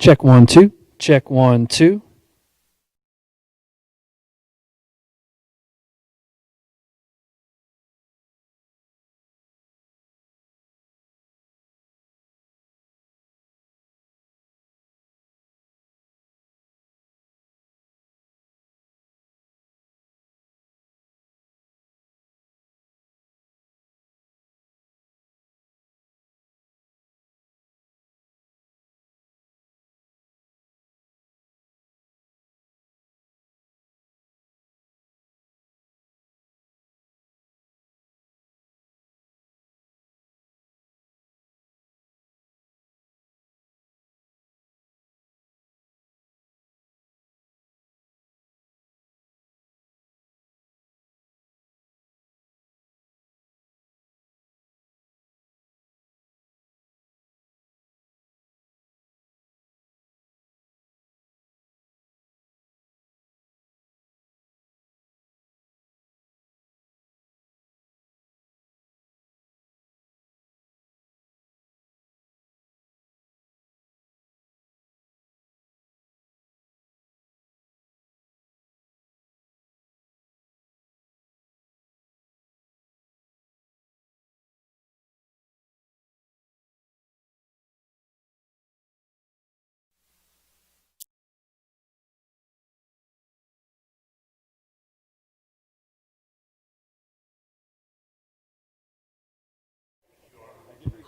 Check 1 2. Check 1 2.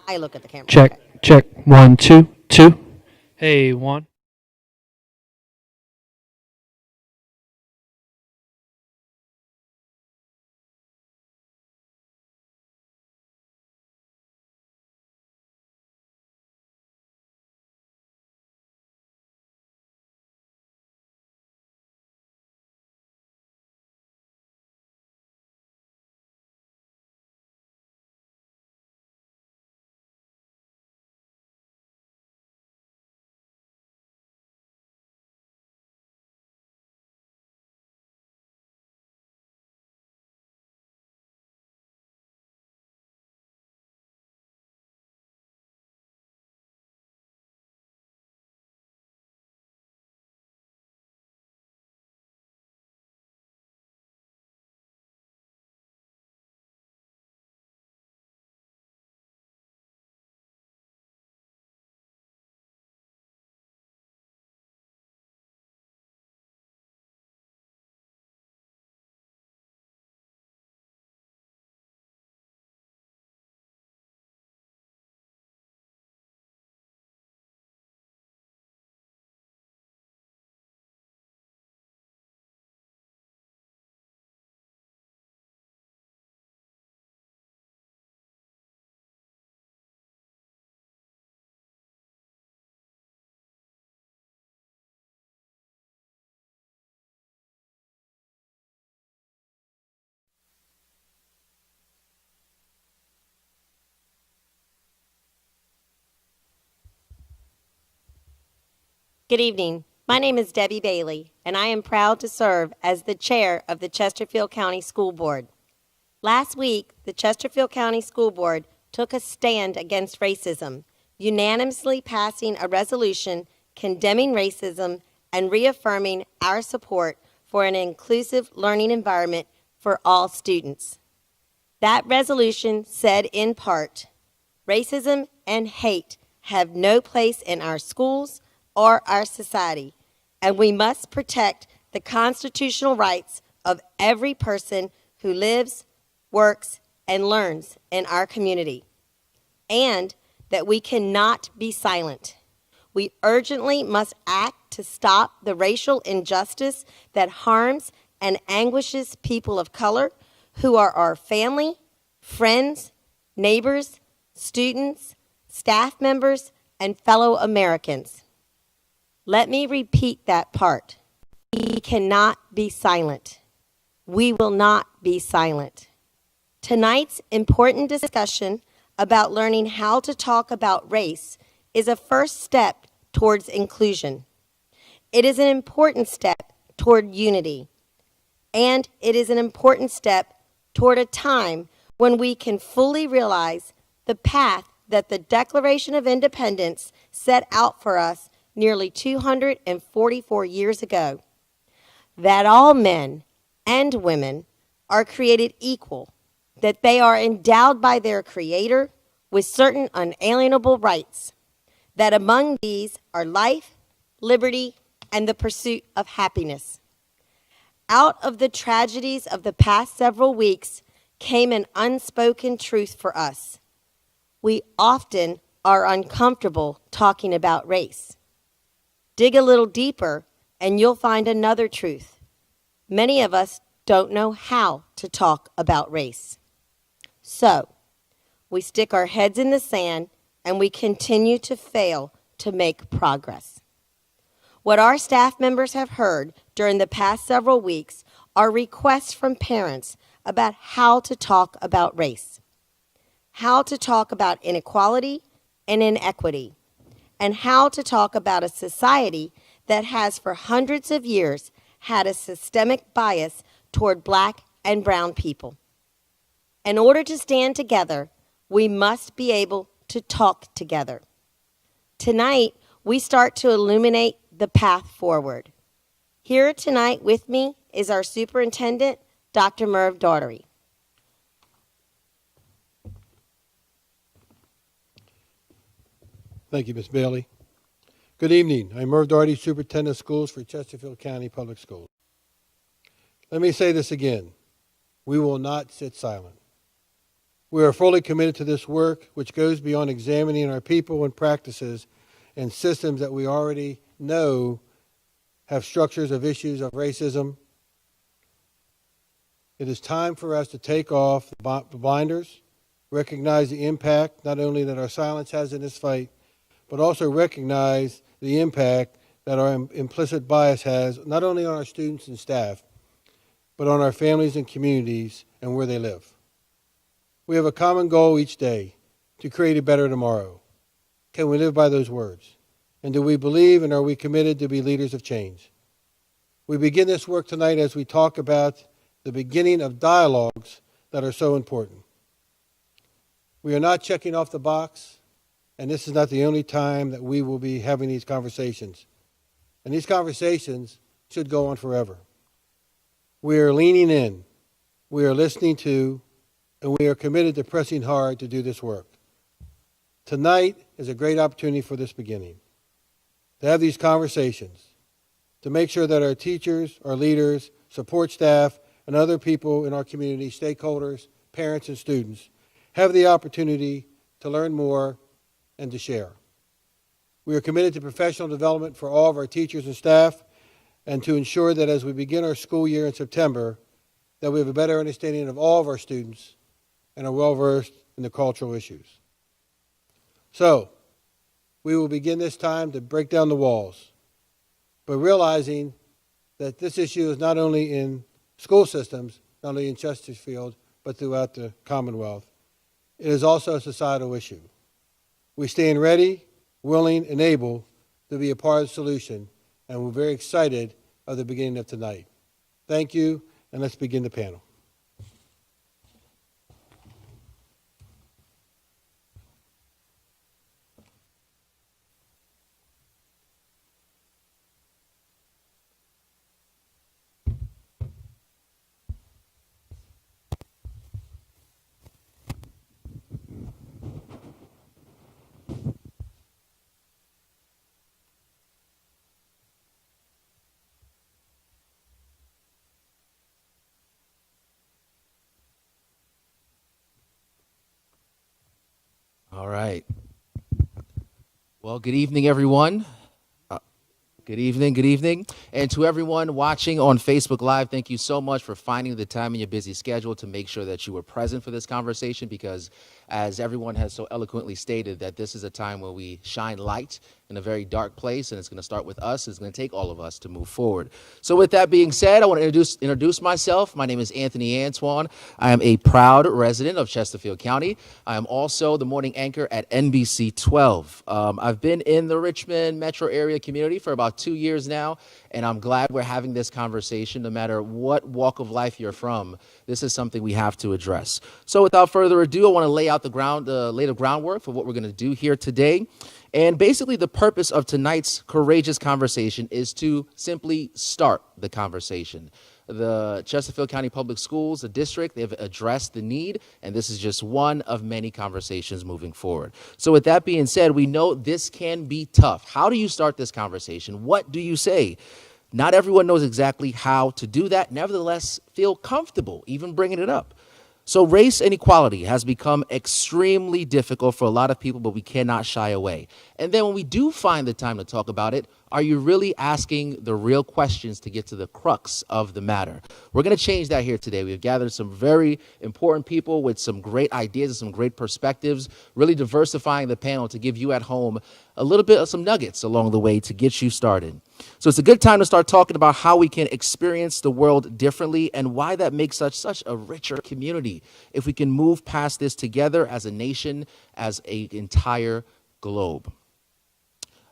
I look at the camera. Check, Okay. check, 1 2 2. Hey, 1. Good evening. My name is Debbie Bailey, and I am proud to serve as the chair of the Chesterfield County School Board. Last week, the Chesterfield County School Board took a stand against racism, unanimously passing a resolution condemning racism and reaffirming our support for an inclusive learning environment for all students. That resolution said in part, racism and hate have no place in our schools or our society, and we must protect the constitutional rights of every person who lives, works, and learns in our community, and that we cannot be silent. We urgently must act to stop the racial injustice that harms and anguishes people of color who are our family, friends, neighbors, students, staff members, and fellow Americans. Let me repeat that part. We cannot be silent. We will not be silent. Tonight's important discussion about learning how to talk about race is a first step towards inclusion. It is an important step toward unity. And it is an important step toward a time when we can fully realize the path that the Declaration of Independence set out for us nearly 244 years ago, that all men and women are created equal, that they are endowed by their Creator with certain unalienable rights, that among these are life, liberty, and the pursuit of happiness. Out of the tragedies of the past several weeks came an unspoken truth for us. We often are uncomfortable talking about race. Dig a little deeper and you'll find another truth. Many of us don't know how to talk about race. So, we stick our heads in the sand and we continue to fail to make progress. What our staff members have heard during the past several weeks are requests from parents about how to talk about race, how to talk about inequality and inequity, and how to talk about a society that has for hundreds of years had a systemic bias toward black and brown people. In order to stand together, we must be able to talk together. Tonight, we start to illuminate the path forward. Here tonight with me is our superintendent, Dr. Merv Daugherty. Thank you, Ms. Bailey. Good evening. I'm Merv Daugherty, Superintendent of Schools for Chesterfield County Public Schools. Let me say this again. We will not sit silent. We are fully committed to this work, which goes beyond examining our people and practices and systems that we already know have structures of issues of racism. It is time for us to take off the blinders, recognize the impact not only that our silence has in this fight, but also recognize the impact that our implicit bias has not only on our students and staff, but on our families and communities and where they live. We have a common goal each day to create a better tomorrow. Can we live by those words? And do we believe and are we committed to be leaders of change? We begin this work tonight as we talk about the beginning of dialogues that are so important. We are not checking off the box, and this is not the only time that we will be having these conversations. And these conversations should go on forever. We are leaning in, we are listening to, and we are committed to pressing hard to do this work. Tonight is a great opportunity for this beginning, to have these conversations, to make sure that our teachers, our leaders, support staff, and other people in our community, stakeholders, parents, and students, have the opportunity to learn more and to share. We are committed to professional development for all of our teachers and staff, and to ensure that as we begin our school year in September, that we have a better understanding of all of our students and are well-versed in the cultural issues. So, we will begin this time to break down the walls, but realizing that this issue is not only in school systems, not only in Chesterfield, but throughout the Commonwealth. It is also a societal issue. We stand ready, willing, and able to be a part of the solution, and we're very excited of the beginning of tonight. Thank you, and let's begin the panel. All right. Well, good evening, everyone. Good evening. And to everyone watching on Facebook Live, thank you so much for finding the time in your busy schedule to make sure that you were present for this conversation, because as everyone has so eloquently stated, that this is a time where we shine light in a very dark place, and it's going to start with us. It's going to take all of us to move forward. So with that being said, I want to introduce myself. My name is Anthony Antoine. I am a proud resident of Chesterfield County. I am also the morning anchor at NBC 12. I've been in the Richmond metro area community for about 2 years now, And I'm glad we're having this conversation. No matter what walk of life you're from, this is something we have to address. So without further ado, I want to lay the groundwork for what we're going to do here today. And basically, the purpose of tonight's courageous conversation is to simply start the conversation. The Chesterfield County Public Schools, the district, they've addressed the need, and this is just one of many conversations moving forward. So with that being said, we know this can be tough. How do you start this conversation? What do you say? Not everyone knows exactly how to do that. Nevertheless, feel comfortable even bringing it up. So race inequality has become extremely difficult for a lot of people, but we cannot shy away. And then when we do find the time to talk about it, are you really asking the real questions to get to the crux of the matter? We're going to change that here today. We've gathered some very important people with some great ideas and some great perspectives, really diversifying the panel to give you at home a little bit of some nuggets along the way to get you started. So it's a good time to start talking about how we can experience the world differently and why that makes such a richer community if we can move past this together as a nation, as an entire globe.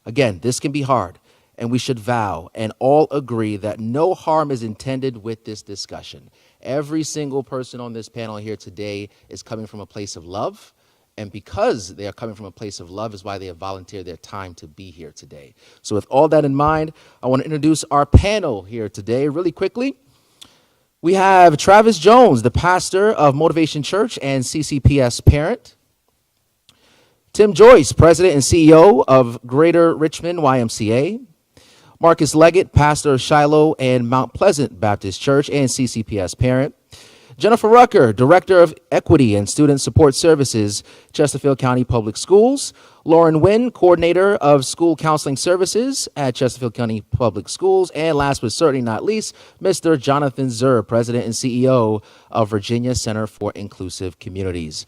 Again, this can be hard, and we should vow and all agree that no harm is intended with this discussion. Every single person on this panel here today is coming from a place of love, and because they are coming from a place of love is why they have volunteered their time to be here today. So with all that in mind, I want to introduce our panel here today really quickly. We have Travis Jones, the pastor of Motivation Church and CCPS parent. Tim Joyce, president and CEO of Greater Richmond YMCA. Marcus Leggett, pastor of Shiloh and Mount Pleasant Baptist Church and CCPS parent. Jennifer Rucker, Director of Equity and Student Support Services, Chesterfield County Public Schools. Lauren Wynne, Coordinator of School Counseling Services at Chesterfield County Public Schools. And last but certainly not least, Mr. Jonathan Zur, President and CEO of Virginia Center for Inclusive Communities.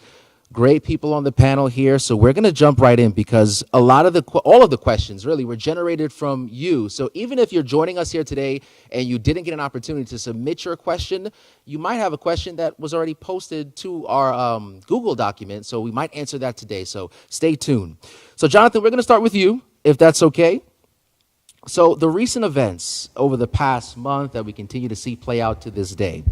Great people on the panel here, so we're going to jump right in because all of the questions really were generated from you. So even if you're joining us here today and you didn't get an opportunity to submit your question, you might have a question that was already posted to our Google document, so we might answer that today, so stay tuned. So Jonathan, we're going to start with you, if that's okay. So the recent events over the past month that we continue to see play out to this day,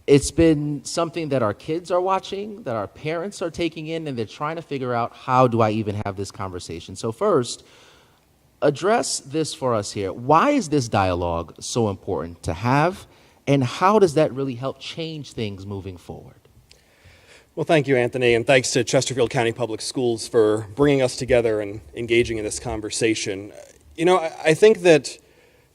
it's been something that our kids are watching, that our parents are taking in, and they're trying to figure out, how do I even have this conversation? So first, address this for us here. Why is this dialogue so important to have, and how does that really help change things moving forward? Well, thank you, Anthony, and thanks to Chesterfield County Public Schools for bringing us together and engaging in this conversation. You know, I think that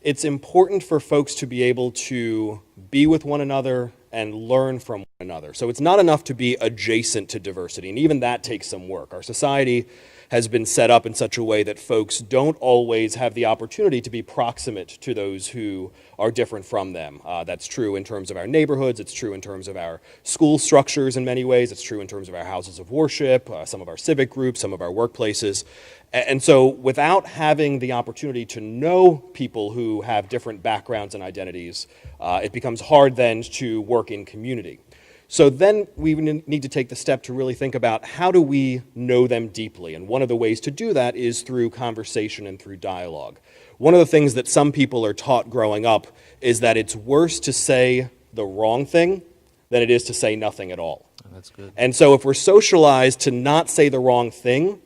it's important for folks to be able to be with one another and learn from one another. So it's not enough to be adjacent to diversity, and even that takes some work. Our society has been set up in such a way that folks don't always have the opportunity to be proximate to those who are different from them. That's true in terms of our neighborhoods, it's true in terms of our school structures in many ways, it's true in terms of our houses of worship, some of our civic groups, some of our workplaces. And so without having the opportunity to know people who have different backgrounds and identities, it becomes hard then to work in community. So then we need to take the step to really think about, how do we know them deeply? And one of the ways to do that is through conversation and through dialogue. One of the things that some people are taught growing up is that it's worse to say the wrong thing than it is to say nothing at all. That's good. And so if we're socialized to not say the wrong thing,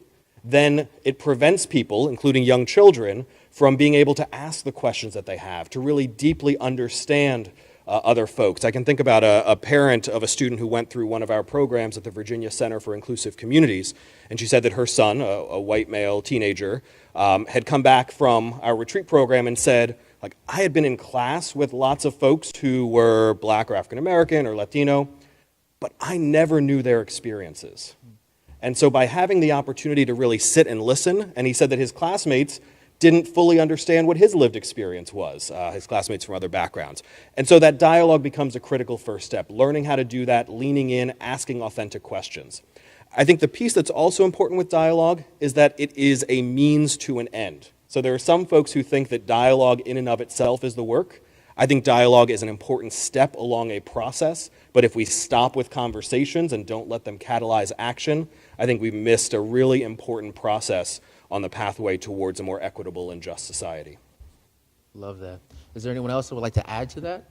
then it prevents people, including young children, from being able to ask the questions that they have, to really deeply understand other folks. I can think about a parent of a student who went through one of our programs at the Virginia Center for Inclusive Communities, and she said that her son, a white male teenager, had come back from our retreat program and said, like, I had been in class with lots of folks who were Black or African American or Latino, but I never knew their experiences. And so by having the opportunity to really sit and listen, and he said that his classmates didn't fully understand what his lived experience was, his classmates from other backgrounds. And so that dialogue becomes a critical first step, learning how to do that, leaning in, asking authentic questions. I think the piece that's also important with dialogue is that it is a means to an end. So there are some folks who think that dialogue in and of itself is the work. I think dialogue is an important step along a process, but if we stop with conversations and don't let them catalyze action, I think we've missed a really important process on the pathway towards a more equitable and just society. Love that. Is there anyone else that would like to add to that?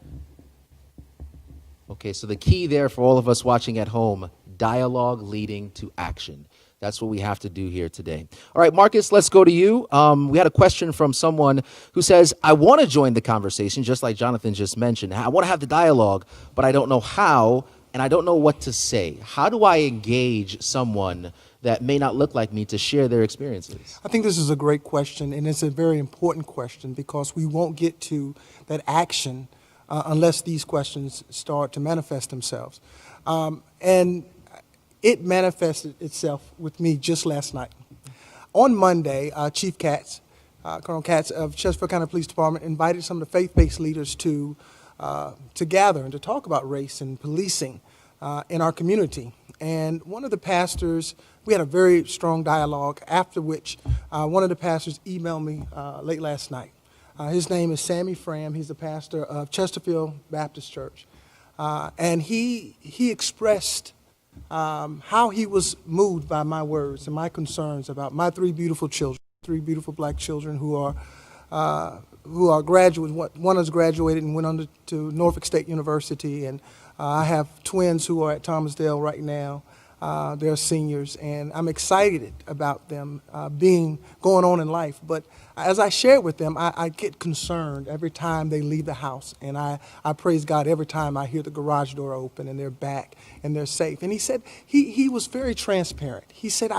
Okay, so the key there for all of us watching at home, dialogue leading to action. That's what we have to do here today. All right, Marcus, let's go to you. We had a question from someone who says, I want to join the conversation, just like Jonathan just mentioned. I want to have the dialogue, but I don't know how, and I don't know what to say. How do I engage someone that may not look like me to share their experiences? I think this is a great question, and it's a very important question because we won't get to that action unless these questions start to manifest themselves. And it manifested itself with me just last night. On Monday, Chief Katz, Colonel Katz of Chesterfield County Police Department invited some of the faith-based leaders to gather and to talk about race and policing in our community. And one of the pastors, we had a very strong dialogue, after which one of the pastors emailed me late last night. His name is Sammy Fram. He's the pastor of Chesterfield Baptist Church. And he expressed how he was moved by my words and my concerns about my three beautiful children, three beautiful black children who are graduates. One has graduated and went on to Norfolk State University, and I have twins who are at Thomasdale right now. They're seniors, and I'm excited about them going on in life. But as I share with them, I get concerned every time they leave the house, and I praise God every time I hear the garage door open and they're back and they're safe. And he said he was very transparent. He said,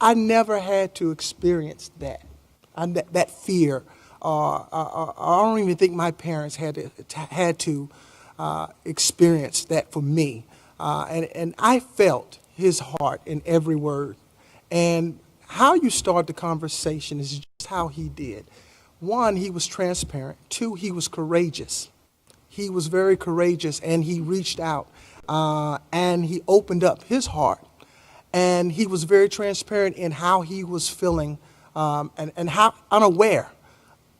I never had to experience that, that fear. I don't even think my parents had to experience that for me. And I felt his heart in every word. And how you start the conversation is just how he did. One, he was transparent. Two, he was courageous. He was very courageous, and he reached out and he opened up his heart. And he was very transparent in how he was feeling and how unaware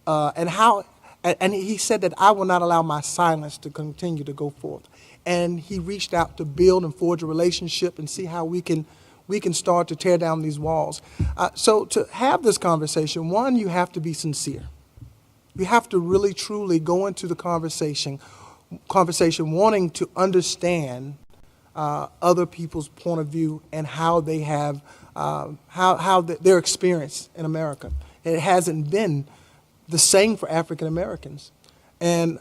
and he said that I will not allow my silence to continue to go forth. And he reached out to build and forge a relationship and see how we can start to tear down these walls. So to have this conversation, one, you have to be sincere. You have to really, truly go into the conversation wanting to understand other people's point of view and how they have, how their experience in America. It hasn't been the same for African Americans. And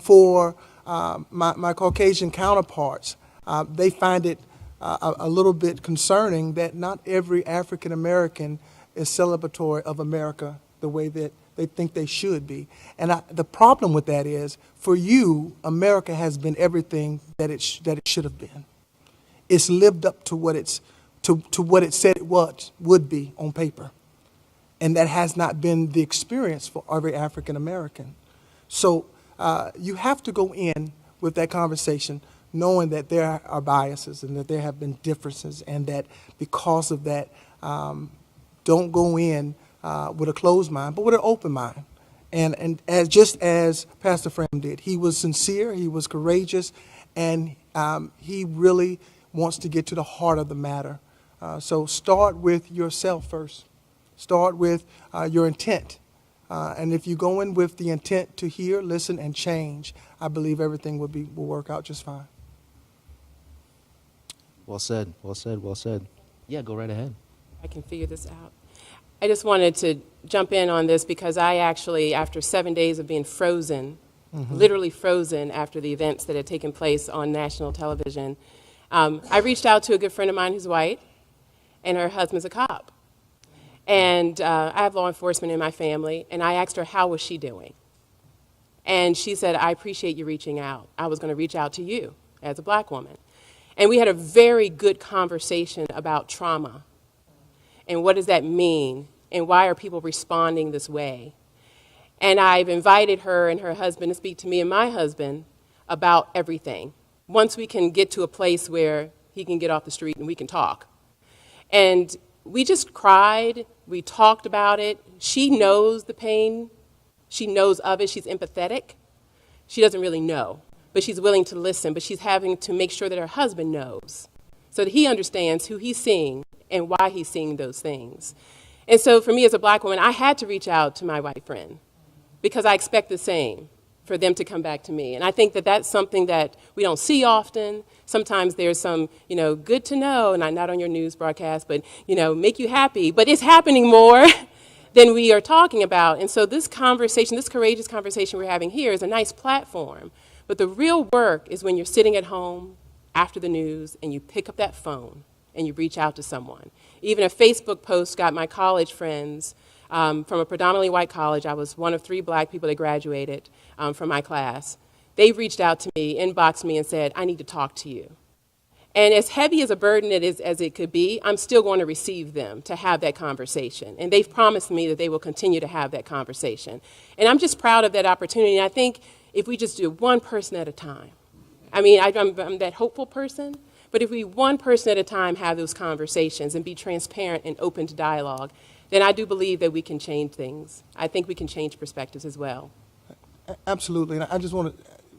for my Caucasian counterparts, they find it a little bit concerning that not every African American is celebratory of America the way that they think they should be. And the problem with that is, for you, America has been everything that it should have been. It's lived up to what what it said it would be on paper. And that has not been the experience for every African American. So you have to go in with that conversation knowing that there are biases and that there have been differences, and that because of that, don't go in with a closed mind, but with an open mind. And just as Pastor Fram did, he was sincere, he was courageous, and he really wants to get to the heart of the matter. So start with yourself first. Start with your intent. And if you go in with the intent to hear, listen, and change, I believe everything will work out just fine. Well said, well said, well said. Yeah, go right ahead. I can figure this out. I just wanted to jump in on this because I actually, after 7 days of being frozen, literally frozen after the events that had taken place on national television, I reached out to a good friend of mine who's white, and her husband's a cop. And I have law enforcement in my family, and I asked her, how was she doing? And she said, I appreciate you reaching out. I was going to reach out to you as a black woman. And we had a very good conversation about trauma. And what does that mean? And why are people responding this way? And I've invited her and her husband to speak to me and my husband about everything. Once we can get to a place where he can get off the street and we can talk. And we just cried. We talked about it. She knows the pain. She knows of it. She's empathetic. She doesn't really know, but she's willing to listen. But she's having to make sure that her husband knows so that he understands who he's seeing and why he's seeing those things. And so for me as a black woman, I had to reach out to my white friend because I expect the same for them to come back to me. And I think that that's something that we don't see often. Sometimes there's some, good to know, and not on your news broadcast, but, make you happy. But it's happening more than we are talking about. And so this conversation, this courageous conversation we're having here is a nice platform. But the real work is when you're sitting at home after the news and you pick up that phone and you reach out to someone. Even a Facebook post got my college friends from a predominantly white college. I was one of 3 black people that graduated from my class. They reached out to me, inboxed me, and said, I need to talk to you. And as heavy as a burden it is as it could be, I'm still going to receive them to have that conversation. And they've promised me that they will continue to have that conversation. And I'm just proud of that opportunity. And I think if we just do one person at a time, I'm that hopeful person, but if we one person at a time have those conversations and be transparent and open to dialogue, then I do believe that we can change things. I think we can change perspectives as well. Absolutely. And I just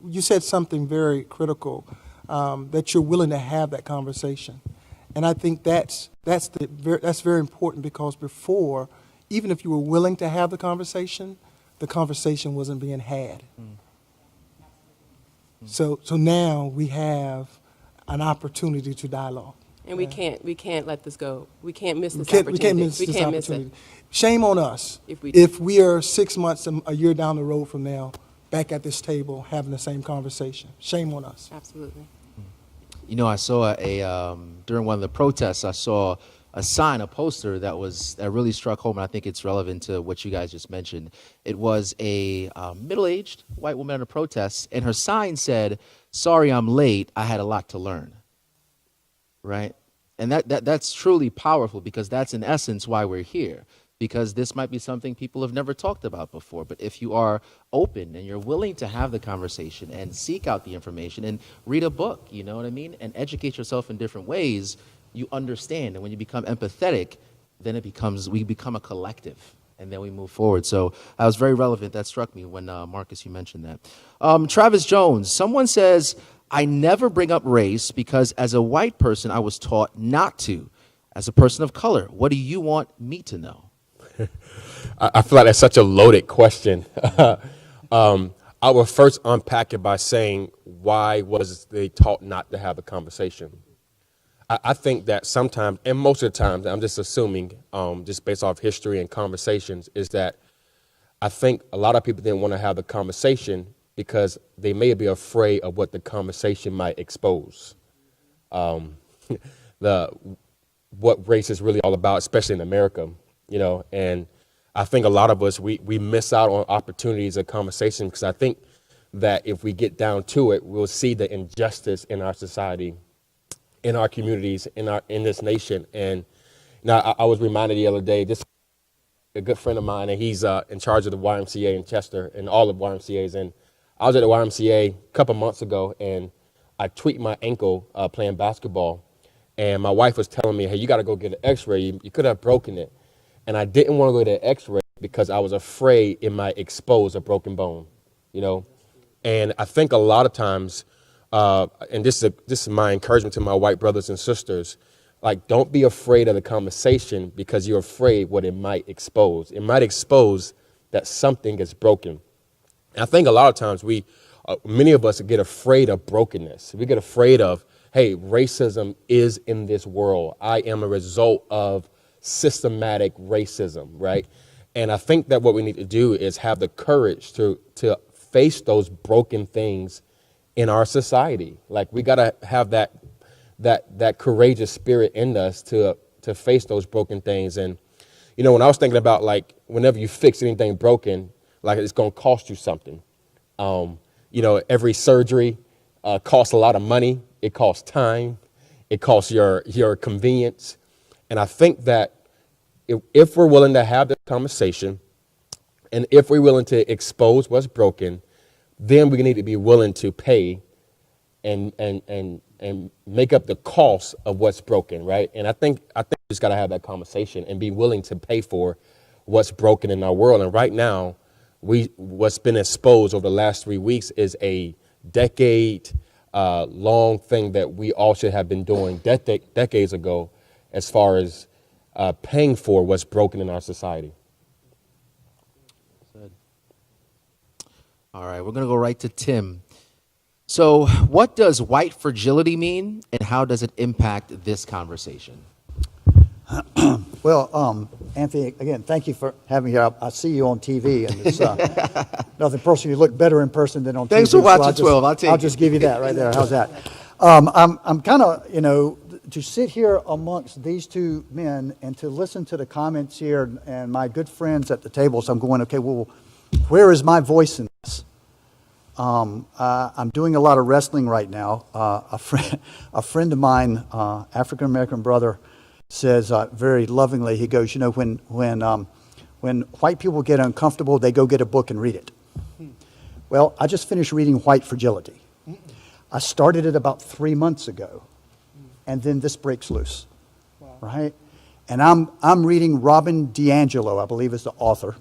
you said something very critical, that you're willing to have that conversation. And I think that's very important, because before, even if you were willing to have the conversation wasn't being had. So now we have an opportunity to dialogue. And we can't let this go. We can't miss this opportunity. We can't miss this opportunity. Shame on us if we are 6 months, a year down the road from now, back at this table having the same conversation. Shame on us. Absolutely. I saw during one of the protests, I saw a sign, a poster that really struck home, and I think it's relevant to what you guys just mentioned. It was a middle-aged white woman at a protest, and her sign said, "Sorry I'm late, I had a lot to learn." Right? And that's truly powerful, because that's in essence why we're here, because this might be something people have never talked about before. But if you are open and you're willing to have the conversation and seek out the information and read a book, you know what I mean, and educate yourself in different ways, you understand. And when you become empathetic, then we become a collective, and then we move forward. So that was very relevant. That struck me when, Marcus, you mentioned that. Travis Jones, someone says, I never bring up race because as a white person, I was taught not to. As a person of color, what do you want me to know? I feel like that's such a loaded question. I will first unpack it by saying, why was they taught not to have a conversation? I think that sometimes, and most of the times, I'm just assuming, just based off history and conversations, is that I think a lot of people didn't want to have the conversation because they may be afraid of what the conversation might expose. What race is really all about, especially in America, and I think a lot of us, we miss out on opportunities of conversation, because I think that if we get down to it, we'll see the injustice in our society, in our communities, in this nation. And I was reminded the other day, this a good friend of mine, and he's in charge of the YMCA in Chester and all of YMCAs. And I was at the YMCA a couple months ago, and I tweaked my ankle playing basketball. And my wife was telling me, hey, you got to go get an x-ray. You could have broken it. And I didn't want to go to an x-ray because I was afraid it might expose a broken bone, And I think a lot of times, and this is my encouragement to my white brothers and sisters, like, don't be afraid of the conversation because you're afraid what it might expose. It might expose that something is broken. And I think a lot of times many of us get afraid of brokenness. We get afraid of, hey, racism is in this world. I am a result of systematic racism, right? And I think that what we need to do is have the courage to face those broken things in our society. Like, we got to have that courageous spirit in us to face those broken things. And, when I was thinking about, like, whenever you fix anything broken, like, it's going to cost you something. Every surgery costs a lot of money. It costs time. It costs your convenience. And I think that if we're willing to have this conversation, and if we're willing to expose what's broken, then we need to be willing to pay and make up the cost of what's broken, right? And I think we just got to have that conversation and be willing to pay for what's broken in our world. And right now, what's been exposed over the last 3 weeks is a decade long thing that we all should have been doing decades ago, as far as paying for what's broken in our society. All right, we're going to go right to Tim. So, what does white fragility mean, and how does it impact this conversation? Well, Anthony, again, thank you for having me here. I see you on TV, and it's nothing personal. You look better in person than on TV. Thanks for watching, I'll just, 12. I'll take I'll it. just give you that right there. How's that? I'm kind of, to sit here amongst these two men and to listen to the comments here and my good friends at the table. So I'm going, okay, well, where is my voice in this? I'm doing a lot of wrestling right now. A friend of mine, African-American brother, says very lovingly, he goes, when white people get uncomfortable, they go get a book and read it. Well, I just finished reading White Fragility. I started it about 3 months ago, and then this breaks loose, right? And I'm reading Robin DiAngelo, I believe is the author,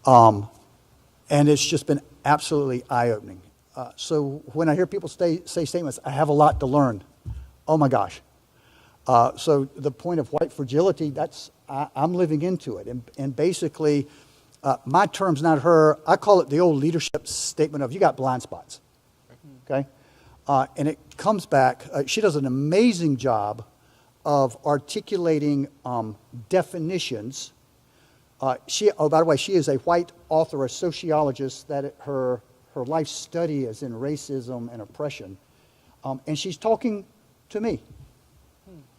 and it's just been absolutely eye-opening. So when I hear people say statements, I have a lot to learn. Oh my gosh. So the point of white fragility, I'm living into it. And basically, my term's not her. I call it the old leadership statement of, you got blind spots. Okay? And it comes back. She does an amazing job of articulating definitions. By the way, she is a white author, a sociologist, that her life study is in racism and oppression. And she's talking to me,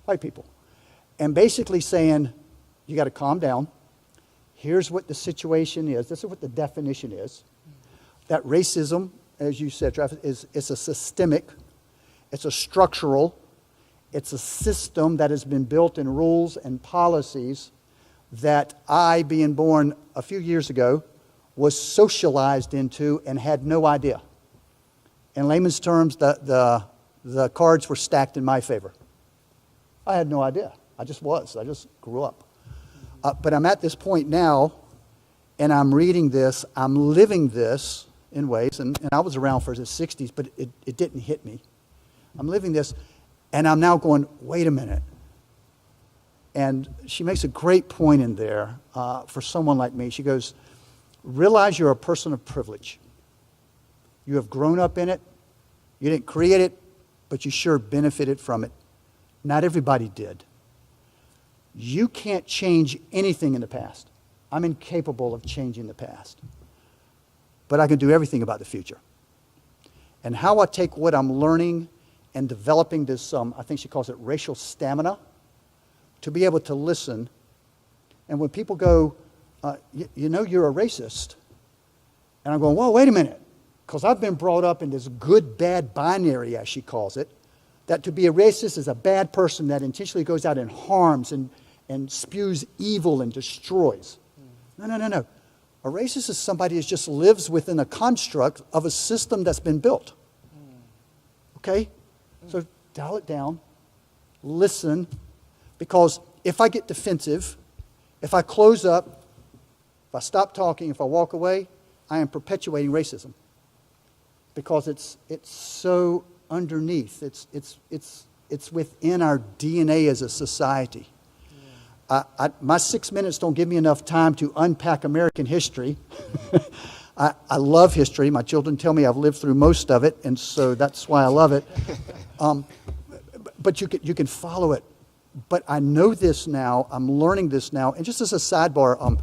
white people, and basically saying, you got to calm down. Here's what the situation is. This is what the definition is. That racism, as you said, Travis, it's a systemic, it's a structural, it's a system that has been built in rules and policies that I, being born a few years ago, was socialized into and had no idea. In layman's terms, the cards were stacked in my favor. I had no idea. I just grew up. But I'm at this point now, and I'm reading this, I'm living this in ways, and I was around for the 60s, but it didn't hit me. I'm living this, and I'm now going, wait a minute. And she makes a great point in there for someone like me. She goes, realize you're a person of privilege. You have grown up in it. You didn't create it, but you sure benefited from it. Not everybody did. You can't change anything in the past. I'm incapable of changing the past. But I can do everything about the future. And how I take what I'm learning and developing this, I think she calls it racial stamina, to be able to listen. And when people go, you're a racist. And I'm going, whoa, wait a minute. Because I've been brought up in this good-bad binary, as she calls it, that to be a racist is a bad person that intentionally goes out and harms and spews evil and destroys. No. A racist is somebody who just lives within a construct of a system that's been built. Okay? So dial it down. Listen. Because if I get defensive, if I close up, if I stop talking, if I walk away, I am perpetuating racism. Because it's so underneath. It's within our DNA as a society. My 6 minutes don't give me enough time to unpack American history. I love history. My children tell me I've lived through most of it, and so that's why I love it. But you can follow it. But I know this now. I'm learning this now. And just as a sidebar,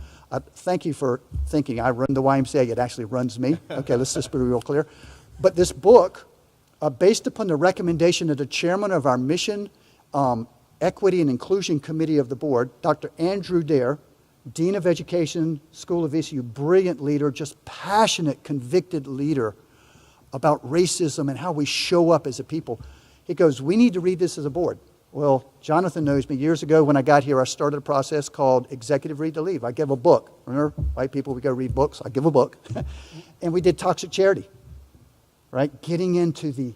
thank you for thinking I run the YMCA. It actually runs me. Okay, let's just be real clear. But this book, based upon the recommendation of the chairman of our Mission, Equity and Inclusion Committee of the board, Dr. Andrew Dare, Dean of Education, School of ECU, brilliant leader, just passionate, convicted leader about racism and how we show up as a people. He goes, we need to read this as a board. Well, Jonathan knows me. Years ago when I got here, I started a process called Executive Read to Leave. I give a book. Remember, white people, we go read books. I give a book. And we did Toxic Charity, right? Getting into the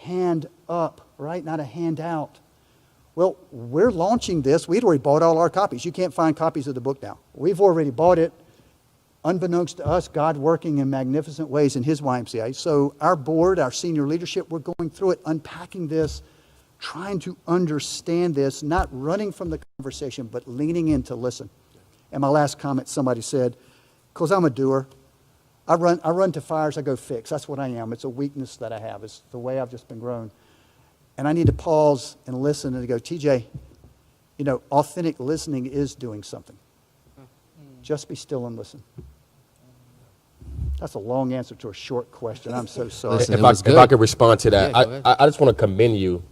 hand up, right? Not a handout. Well, we're launching this. We'd already bought all our copies. You can't find copies of the book now. We've already bought it. Unbeknownst to us, God working in magnificent ways in His YMCA. So our board, our senior leadership, we're going through it, unpacking this, trying to understand this, not running from the conversation, but leaning in to listen. And my last comment, somebody said, because I'm a doer, I run to fires I go fix. That's what I am. It's a weakness that I have. It's the way I've just been grown. And I need to pause and listen and to go, TJ, you know, authentic listening is doing something. Just be still and listen. That's a long answer to a short question. I'm so sorry. Listen, If I could respond to that, Yeah, go ahead. I just want to commend you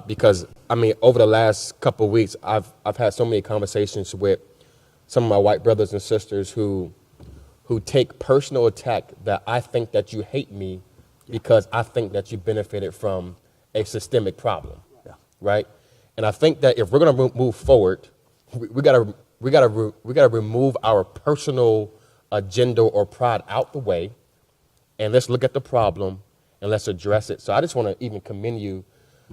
because, I mean, over the last couple of weeks, I've had so many conversations with some of my white brothers and sisters who take personal attack that I think that you hate me because I think that you benefited from a systemic problem, right? And I think that if we're going to move forward, we gotta remove our personal agenda or pride out the way, and let's look at the problem and let's address it. So I just want to even commend you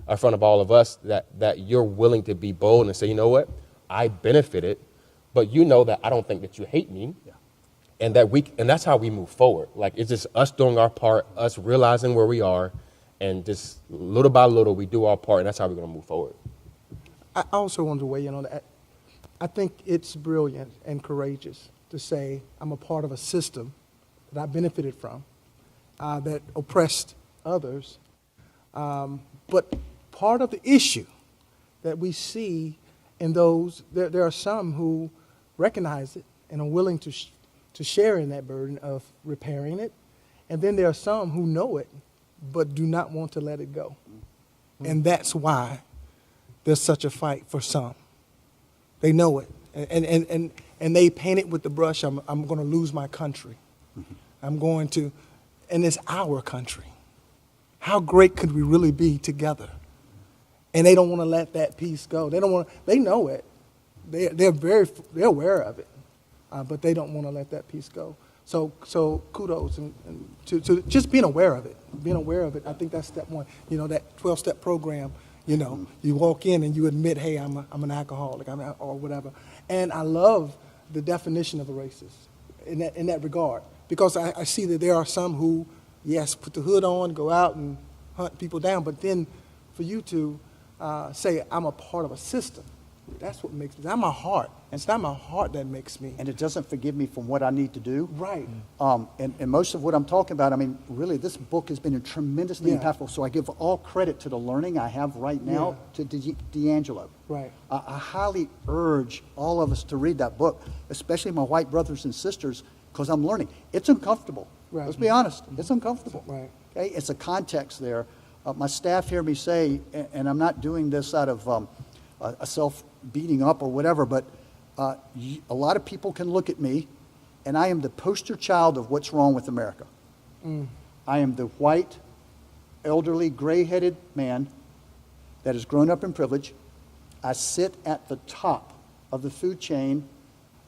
in front of all of us that you're willing to be bold and say, you know what, I benefited, but you know that I don't think that you hate me. And that's how we move forward. Like, it's just us doing our part, us realizing where we are, and just little by little we do our part, and that's how we're going to move forward. I also wanted to weigh in on that. I think it's brilliant and courageous to say I'm a part of a system that I benefited from, that oppressed others. But part of the issue that we see in those, there are some who recognize it and are willing to share in that burden of repairing it. And then there are some who know it but do not want to let it go. And that's why there's such a fight for some. They know it. And they paint it with the brush, I'm going to lose my country. I'm going to, and it's our country. How great could we really be together? And they don't want to let that piece go. They don't want. They know it. They're aware of it, but they don't want to let that piece go. So kudos and to just being aware of it. Being aware of it. I think that's step one. You know, that 12-step program. You know, you walk in and you admit, hey, I'm an alcoholic, or whatever. And I love the definition of a racist in that regard, because I see that there are some who, yes, put the hood on, go out and hunt people down, but then for you to say I'm a part of a system, that's what makes me. That's my heart. It's not my heart that makes me. And it doesn't forgive me from what I need to do. Right. And most of what I'm talking about, I mean, really, this book has been tremendously impactful. So I give all credit to the learning I have right now to D'Angelo. Right. I highly urge all of us to read that book, especially my white brothers and sisters, because I'm learning. It's uncomfortable. Right. Let's be honest. It's uncomfortable. Right. Okay? It's a context there. My staff hear me say, and I'm not doing this out of a self-beating up or whatever, but a lot of people can look at me, and I am the poster child of what's wrong with America. I am the white, elderly, gray-headed man that has grown up in privilege. I sit at the top of the food chain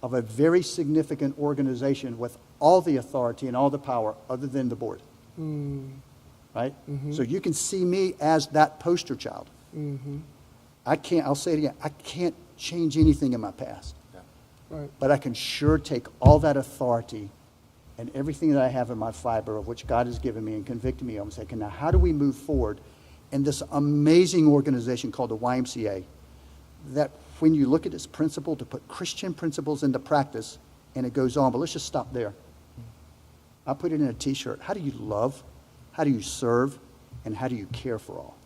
of a very significant organization with all the authority and all the power other than the board. Right? So you can see me as that poster child. I'll say it again, I can't change anything in my past. Right. But I can sure take all that authority and everything that I have in my fiber of which God has given me and convicted me of and say, okay, now how do we move forward in this amazing organization called the YMCA that when you look at its principle to put Christian principles into practice, and it goes on, but let's just stop there. I put it in a t-shirt. How do you love? How do you serve? And how do you care for all?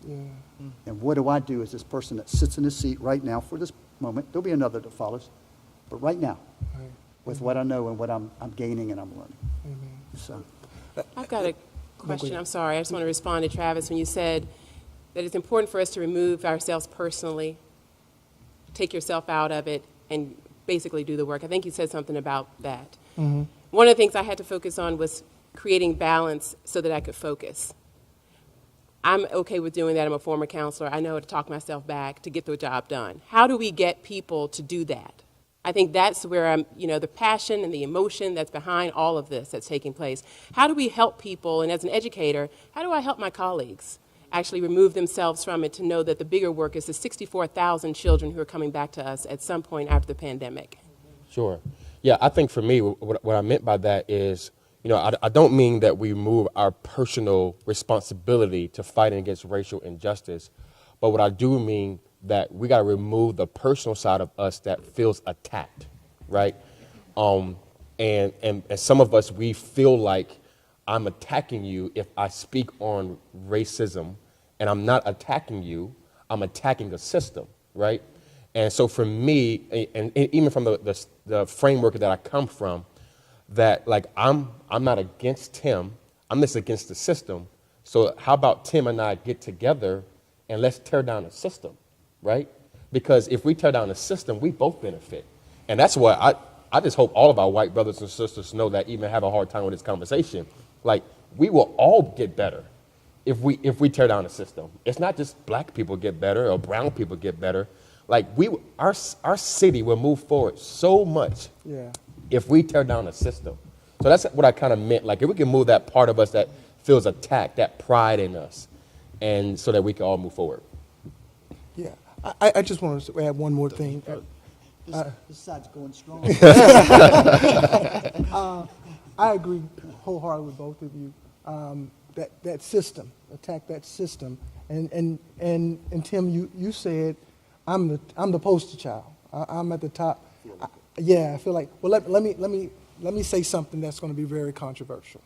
And what do I do as this person that sits in this seat right now for this moment? There'll be another that follows. But right now, with what I know and what I'm gaining and I'm learning. So, I've got a question. I'm sorry. I just want to respond to Travis when you said that it's important for us to remove ourselves personally, take yourself out of it, and basically do the work. I think you said something about that. One of the things I had to focus on was creating balance so that I could focus. I'm okay with doing that. I'm a former counselor. I know how to talk myself back to get the job done. How do we get people to do that? I think that's where the passion and the emotion that's behind all of this that's taking place. How do we help people? And as an educator, how do I help my colleagues actually remove themselves from it to know that the bigger work is the 64,000 children who are coming back to us at some point after the pandemic? Sure. Yeah, I think for me, what I meant by that is, I don't mean that we remove our personal responsibility to fighting against racial injustice, but what I do mean that we got to remove the personal side of us that feels attacked, right? And some of us, we feel like I'm attacking you if I speak on racism, and I'm not attacking you, I'm attacking a system, right? And so for me, and even from the framework that I come from, that like I'm not against Tim, I'm just against the system. So how about Tim and I get together and let's tear down the system, right? Because if we tear down the system, we both benefit. And that's why I just hope all of our white brothers and sisters know that, even have a hard time with this conversation. Like, we will all get better if we tear down the system. It's not just black people get better or brown people get better. Like, our city will move forward so much if we tear down the system. So that's what I kind of meant. Like, if we can move that part of us that feels attacked, that pride in us, and so that we can all move forward. Yeah, I just want to add one more thing. This side's going strong. I agree wholeheartedly with both of you. That system, attack that system, and Tim, you said I'm the poster child. I'm at the top. I feel like. Well, let me say something that's going to be very controversial.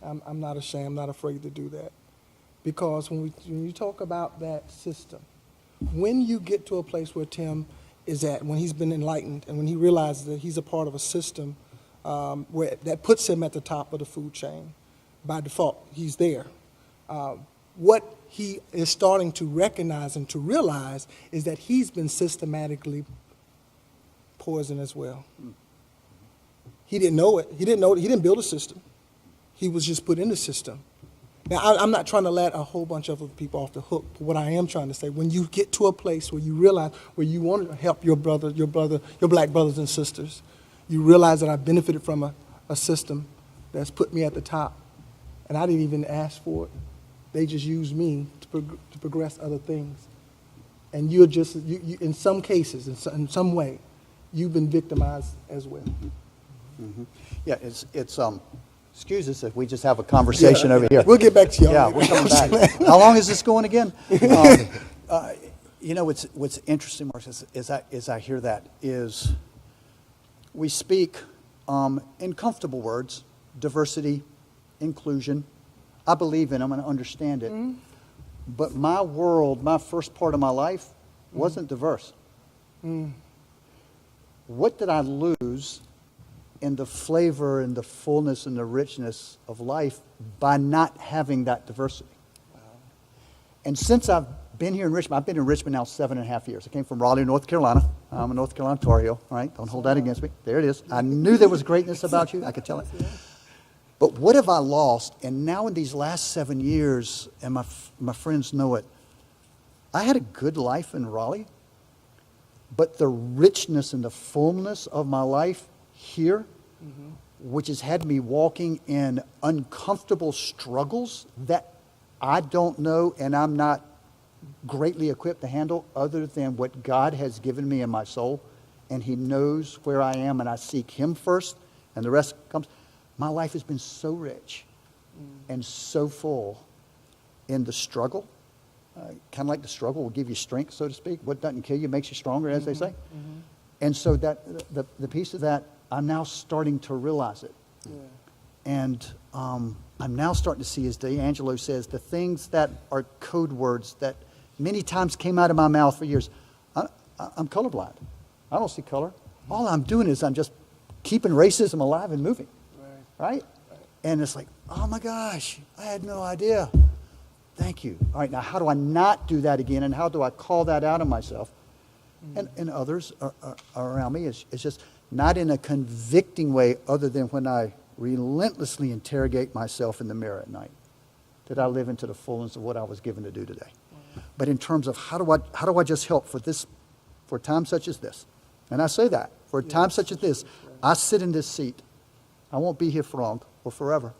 I'm not ashamed. I'm not afraid to do that, because when you talk about that system, when you get to a place where Tim is at, when he's been enlightened and when he realizes that he's a part of a system where that puts him at the top of the food chain, by default, he's there. What he is starting to recognize and to realize is that he's been systematically poisoned as well. He didn't know it. He didn't build a system. He was just put in the system. Now, I'm not trying to let a whole bunch of other people off the hook, but what I am trying to say, when you get to a place where you realize, where you want to help your black brothers and sisters, you realize that I benefited from a system that's put me at the top, and I didn't even ask for it. They just used me to progress other things. And you're just, you in some cases, in some way, you've been victimized as well. Mm-hmm. Yeah, it's excuse us if we just have a conversation over here. We'll get back to y'all. Yeah, we're coming back. How long is this going again? You know, what's interesting, Mark, is I hear that is we speak in comfortable words, diversity, inclusion. I believe in them and I understand it. Mm-hmm. But my world, my first part of my life wasn't diverse. Mm. What did I lose in the flavor and the fullness and the richness of life by not having that diversity? Wow. And since I've been here in Richmond, I've been in Richmond now 7.5 years. I came from Raleigh, North Carolina. I'm a North Carolina Tar Heel, all right? Don't hold that against me. There it is. I knew there was greatness about you. I could tell it. But what have I lost? And now in these last 7 years, and my friends know it, I had a good life in Raleigh, but the richness and the fullness of my life here, which has had me walking in uncomfortable struggles that I don't know and I'm not greatly equipped to handle, other than what God has given me in my soul, and He knows where I am, and I seek Him first, and the rest comes. My life has been so rich and so full in the struggle. Kind of like the struggle will give you strength, so to speak. What doesn't kill you makes you stronger, as they say. Mm-hmm. And so that the piece of that, I'm now starting to realize it. Yeah. And I'm now starting to see, as D'Angelo says, the things that are code words that many times came out of my mouth for years. I'm colorblind. I don't see color. All I'm doing is I'm just keeping racism alive and moving. Right? And it's like, oh my gosh, I had no idea. Thank you. All right, now how do I not do that again, and how do I call that out of myself? And others are around me. It's just not in a convicting way, other than when I relentlessly interrogate myself in the mirror at night. Did I live into the fullness of what I was given to do today? But in terms of how do I just help for a time such as this? And I say that, for a time such as this, I sit in this seat. I won't be here for long or forever.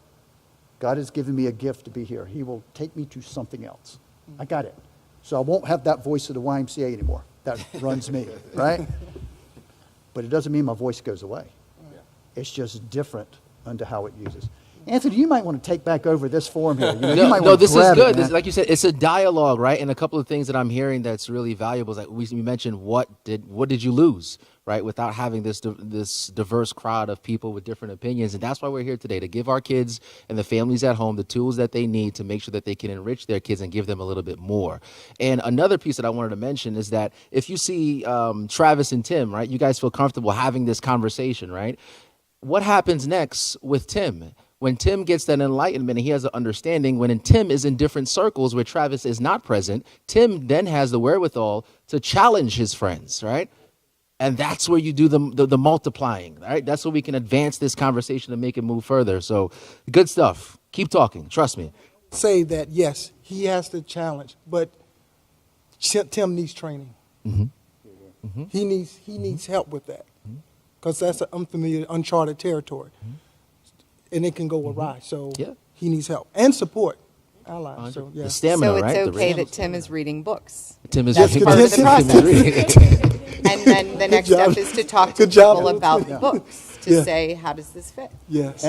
God has given me a gift to be here. He will take me to something else. I got it. So I won't have that voice of the YMCA anymore. That runs me, right? But it doesn't mean my voice goes away. It's just different under how it uses. Anthony, you might want to take back over this forum here. You No, might no, want to this is grab good. it, man. Like you said, it's a dialogue, right? And a couple of things that I'm hearing that's really valuable is like we mentioned what did you lose, right? Without having this diverse crowd of people with different opinions, and that's why we're here today, to give our kids and the families at home the tools that they need to make sure that they can enrich their kids and give them a little bit more. And another piece that I wanted to mention is that if you see Travis and Tim, right, you guys feel comfortable having this conversation, right? What happens next with Tim? When Tim gets that enlightenment and he has an understanding, when Tim is in different circles where Travis is not present, Tim then has the wherewithal to challenge his friends, right? And that's where you do the multiplying, right? That's where we can advance this conversation and make it move further. So good stuff. Keep talking. Trust me. Say that, yes, he has the challenge, but Tim needs training. He needs help with that, because that's an unfamiliar, uncharted territory. And it can go awry. So Yeah. he needs help and support allies. So, The yeah. stamina, So it's right? The okay rhythm. that Tim is reading books. Tim is Yes, Tim part is- of the Tim is reading. And then the next job. step is to talk to Good job. people about Yeah. books, to Yeah. say, how does this fit? Yes.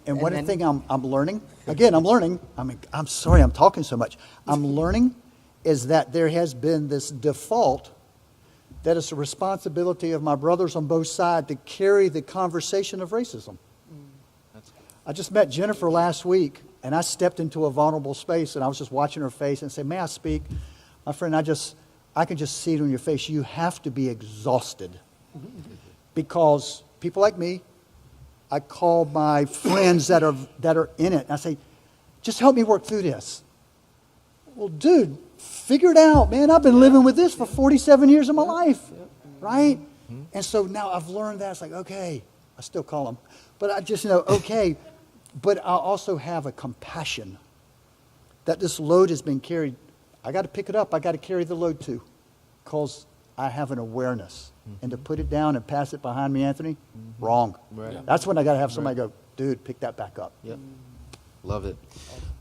And one and thing I'm learning, again, I'm sorry I'm talking so much. I'm learning is that there has been this default that it's the responsibility of my brothers on both sides to carry the conversation of racism. I just met Jennifer last week, and I stepped into a vulnerable space, and I was just watching her face and said, may I speak? My friend, I can just see it on your face. You have to be exhausted. Because people like me, I call my friends that are in it, and I say, just help me work through this. Well, dude, figure it out, man. I've been living with this for 47 years of my life, right? And so now I've learned that. It's like, okay, I still call them. But I just know, okay, but I also have a compassion that this load has been carried. I got to pick it up. I got to carry the load too, because I have an awareness. And to put it down and pass it behind me, Anthony, wrong. Right. That's when I got to have somebody go, dude, pick that back up. Yep. Love it.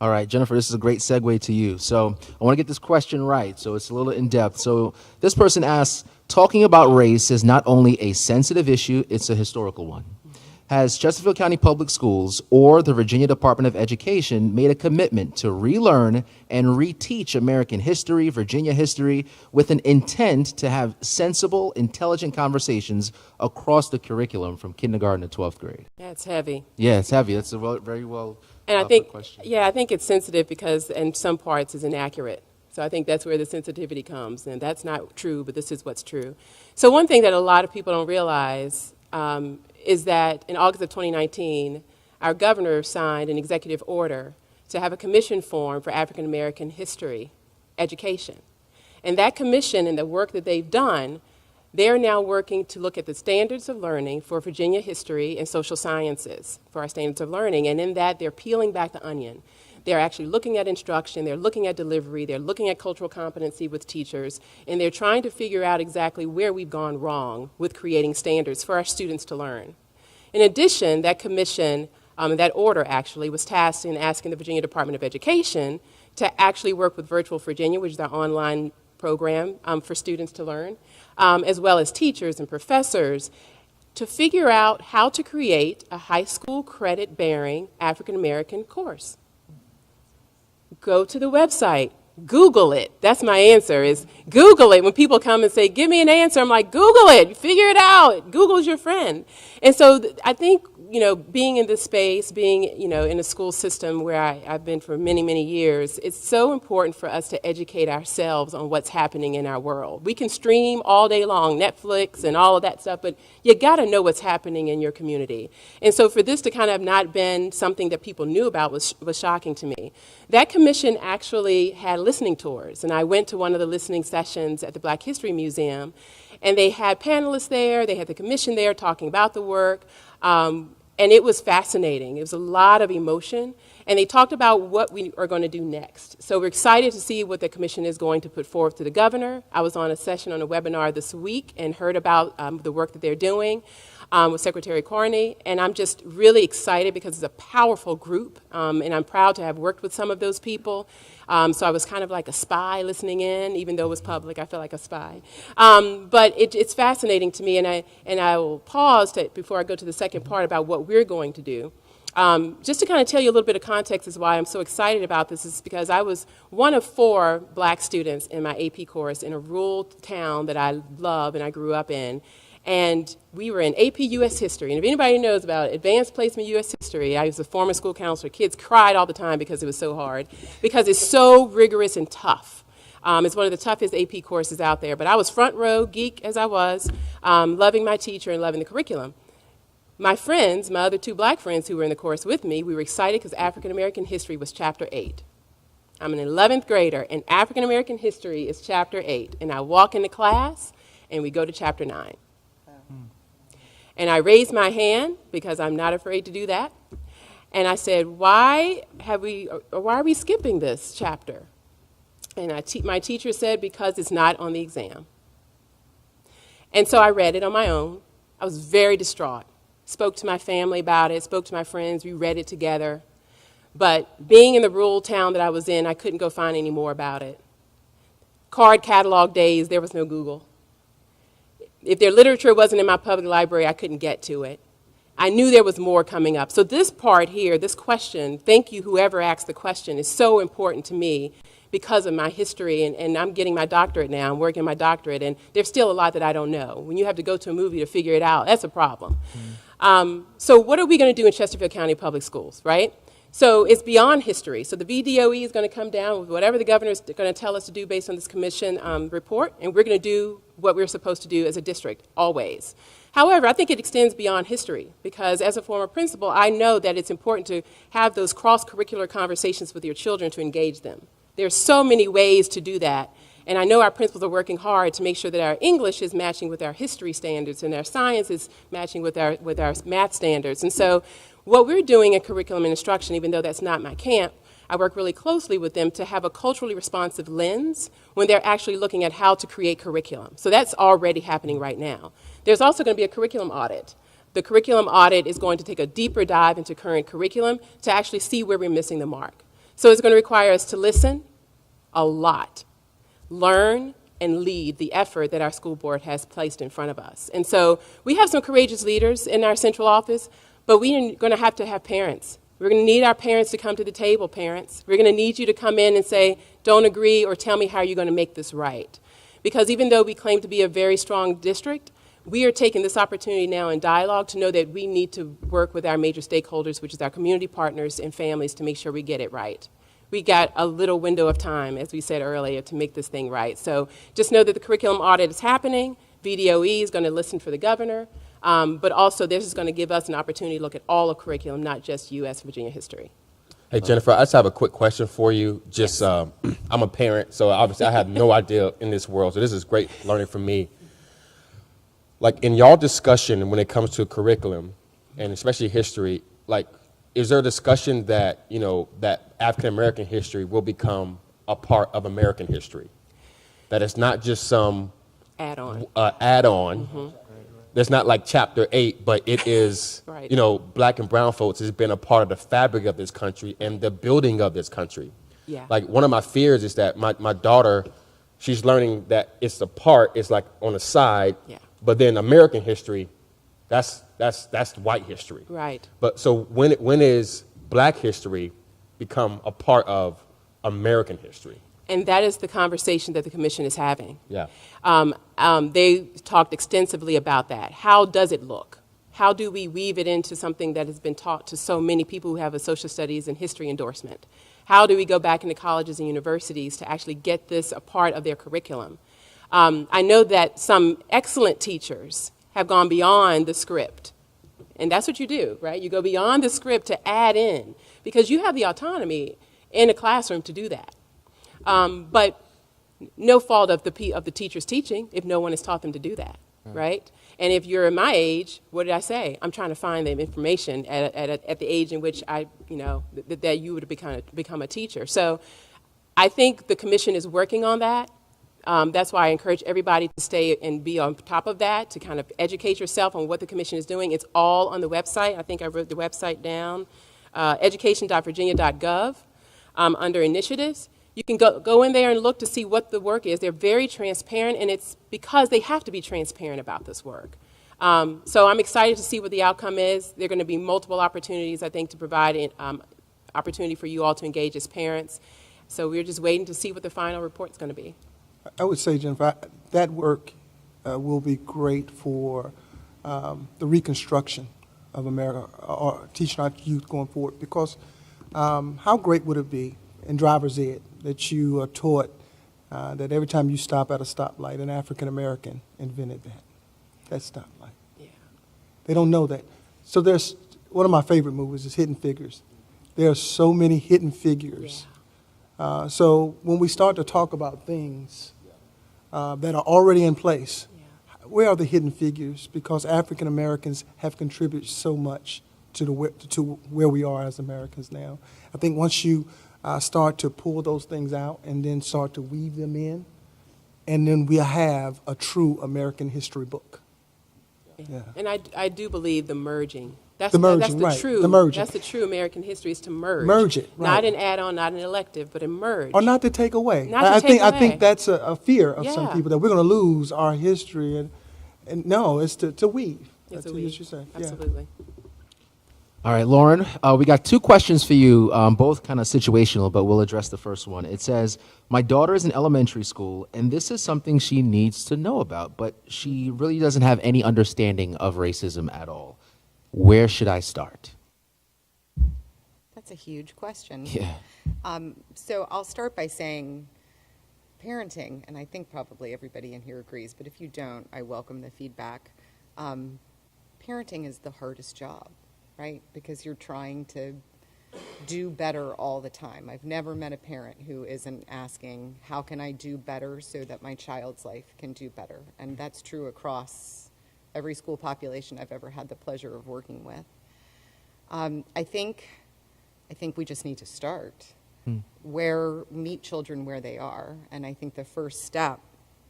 All right, Jennifer, this is a great segue to you. So I want to get this question right, so it's a little in depth. So this person asks, talking about race is not only a sensitive issue, it's a historical one. Has Chesterfield County Public Schools or the Virginia Department of Education made a commitment to relearn and reteach American history, Virginia history, with an intent to have sensible, intelligent conversations across the curriculum from kindergarten to 12th grade? Yeah, it's heavy. Yeah, it's heavy. That's a very well And I put think, question. yeah, I think it's sensitive because in some parts it's inaccurate. So I think that's where the sensitivity comes. And that's not true, but this is what's true. So one thing that a lot of people don't realize is that in August of 2019, our governor signed an executive order to have a commission formed for African American history education. And that commission and the work that they've done, they're now working to look at the standards of learning for Virginia history and social sciences for our standards of learning. And in that, they're peeling back the onion. They're actually looking at instruction, they're looking at delivery, they're looking at cultural competency with teachers, and they're trying to figure out exactly where we've gone wrong with creating standards for our students to learn. In addition, that commission, that order actually, was tasked in asking the Virginia Department of Education to actually work with Virtual Virginia, which is our online program for students to learn, as well as teachers and professors, to figure out how to create a high school credit-bearing African American course. Go to the website, Google it. That's my answer, is Google it. When people come and say, give me an answer, I'm like, Google it, figure it out. Google's your friend. And so I think, being in this space, being, in a school system where I've been for many, many years, it's so important for us to educate ourselves on what's happening in our world. We can stream all day long, Netflix and all of that stuff, but you got to know what's happening in your community. And so for this to kind of not been something that people knew about was shocking to me. That commission actually had listening tours, and I went to one of the listening sessions at the Black History Museum, and they had panelists there, they had the commission there talking about the work, and it was fascinating. It was a lot of emotion. And they talked about what we are going to do next. So we're excited to see what the commission is going to put forth to the governor. I was on a session on a webinar this week and heard about the work that they're doing with Secretary Carney. And I'm just really excited because it's a powerful group. And I'm proud to have worked with some of those people. So I was kind of like a spy listening in, even though it was public. I felt like a spy. But it's fascinating to me. And I will pause before I go to the second part about what we're going to do. Just to kind of tell you a little bit of context as why I'm so excited about this is because I was one of 4 black students in my AP course in a rural town that I love and I grew up in. And we were in AP U.S. History. And if anybody knows about Advanced Placement U.S. History, I was a former school counselor. Kids cried all the time because it was so hard, because it's so rigorous and tough. It's one of the toughest AP courses out there. But I was front row, geek as I was, loving my teacher and loving the curriculum. My friends, my other 2 black friends who were in the course with me, we were excited because African American history was chapter 8. I'm an 11th grader, and African American history is chapter 8. And I walk into class, and we go to chapter 9. And I raised my hand, because I'm not afraid to do that. And I said, why are we skipping this chapter? And my teacher said, because it's not on the exam. And so I read it on my own. I was very distraught. Spoke to my family about it, spoke to my friends, we read it together. But being in the rural town that I was in, I couldn't go find any more about it. Card catalog days, there was no Google. If their literature wasn't in my public library, I couldn't get to it. I knew there was more coming up. So this part here, this question, thank you whoever asked the question, is so important to me because of my history, and I'm getting my doctorate now, I'm working my doctorate, and there's still a lot that I don't know. When you have to go to a movie to figure it out, that's a problem. So what are we going to do in Chesterfield County Public Schools, right? So it's beyond history. So the VDOE is going to come down with whatever the governor is going to tell us to do based on this commission report, and we're going to do what we're supposed to do as a district, always. However, I think it extends beyond history, because as a former principal, I know that it's important to have those cross-curricular conversations with your children to engage them. There's so many ways to do that. And I know our principals are working hard to make sure that our English is matching with our history standards and our science is matching with our math standards. And so what we're doing in curriculum and instruction, even though that's not my camp, I work really closely with them to have a culturally responsive lens when they're actually looking at how to create curriculum. So that's already happening right now. There's also going to be a curriculum audit. The curriculum audit is going to take a deeper dive into current curriculum to actually see where we're missing the mark. So it's going to require us to listen a lot, learn, and lead the effort that our school board has placed in front of us. And so we have some courageous leaders in our central office, but we're going to have parents. We're going to need our parents to come to the table, parents. We're going to need you to come in and say, don't agree, or tell me how you're going to make this right. Because even though we claim to be a very strong district, we are taking this opportunity now in dialogue to know that we need to work with our major stakeholders, which is our community partners and families, to make sure we get it right. We got a little window of time, as we said earlier, to make this thing right. So just know that the curriculum audit is happening. VDOE is going to listen for the governor. But also, this is going to give us an opportunity to look at all of curriculum, not just U.S. Virginia history. Hey, Jennifer, I just have a quick question for you. Just, I'm a parent, so obviously I have no idea in this world. So this is great learning for me. Like, in y'all discussion when it comes to curriculum, and especially history, like, is there a discussion that, you know, that African-American history will become a part of American history? That it's not just some add-on. Mm-hmm. That's not like chapter 8, but it is, right. You know, black and brown folks has been a part of the fabric of this country and the building of this country. Yeah. Like, one of my fears is that my daughter, she's learning that it's like on the side, yeah. But then American history, that's white history. Right. But so when is black history become a part of American history? And that is the conversation that the commission is having. Yeah. They talked extensively about that. How does it look? How do we weave it into something that has been taught to so many people who have a social studies and history endorsement? How do we go back into colleges and universities to actually get this a part of their curriculum? I know that some excellent teachers have gone beyond the script. And that's what you do, right? You go beyond the script to add in, because you have the autonomy in a classroom to do that. But no fault of the teacher's teaching if no one has taught them to do that, right? And if you're my age, what did I say? I'm trying to find the information at the age in which that you would become a teacher. So I think the commission is working on that. That's why I encourage everybody to stay and be on top of that, to kind of educate yourself on what the commission is doing. It's all on the website. I think I wrote the website down, education.virginia.gov, under initiatives. You can go in there and look to see what the work is. They're very transparent, and it's because they have to be transparent about this work. So I'm excited to see what the outcome is. There are going to be multiple opportunities, I think, to provide opportunity for you all to engage as parents. So we're just waiting to see what the final report's going to be. I would say, Jennifer, that work will be great for the reconstruction of America, or teaching our youth going forward, because how great would it be in driver's ed that you are taught that every time you stop at a stoplight, an African American invented that stoplight. Yeah. They don't know that. So there's, one of my favorite movies is Hidden Figures. There are so many hidden figures. Yeah. So when we start to talk about things that are already in place, where are the hidden figures? Because African Americans have contributed so much to where we are as Americans now. I think once you start to pull those things out and then start to weave them in, and then we have a true American history book. Yeah. And I do believe the merging. That's The merging, that's the right, true. the merging. That's the true American history, is to merge. Merge it, Not right. an add-on, not an elective, but a merge. Or not to take away. Not to I take think away. that's a fear of some Yeah. people, that we're going to lose our history, and no, it's to weave. It's That's a what we. you said. Yeah. Absolutely. All right, Lauren, we got two questions for you, both kind of situational, but we'll address the first one. It says, my daughter is in elementary school, and this is something she needs to know about, but she really doesn't have any understanding of racism at all. Where should I start? That's a huge question. Yeah. So I'll start by saying parenting, and I think probably everybody in here agrees, but if you don't, I welcome the feedback. Parenting is the hardest job, right? Because you're trying to do better all the time. I've never met a parent who isn't asking, how can I do better so that my child's life can do better? And that's true across every school population I've ever had the pleasure of working with. I think we just need to start meet children where they are. And I think the first step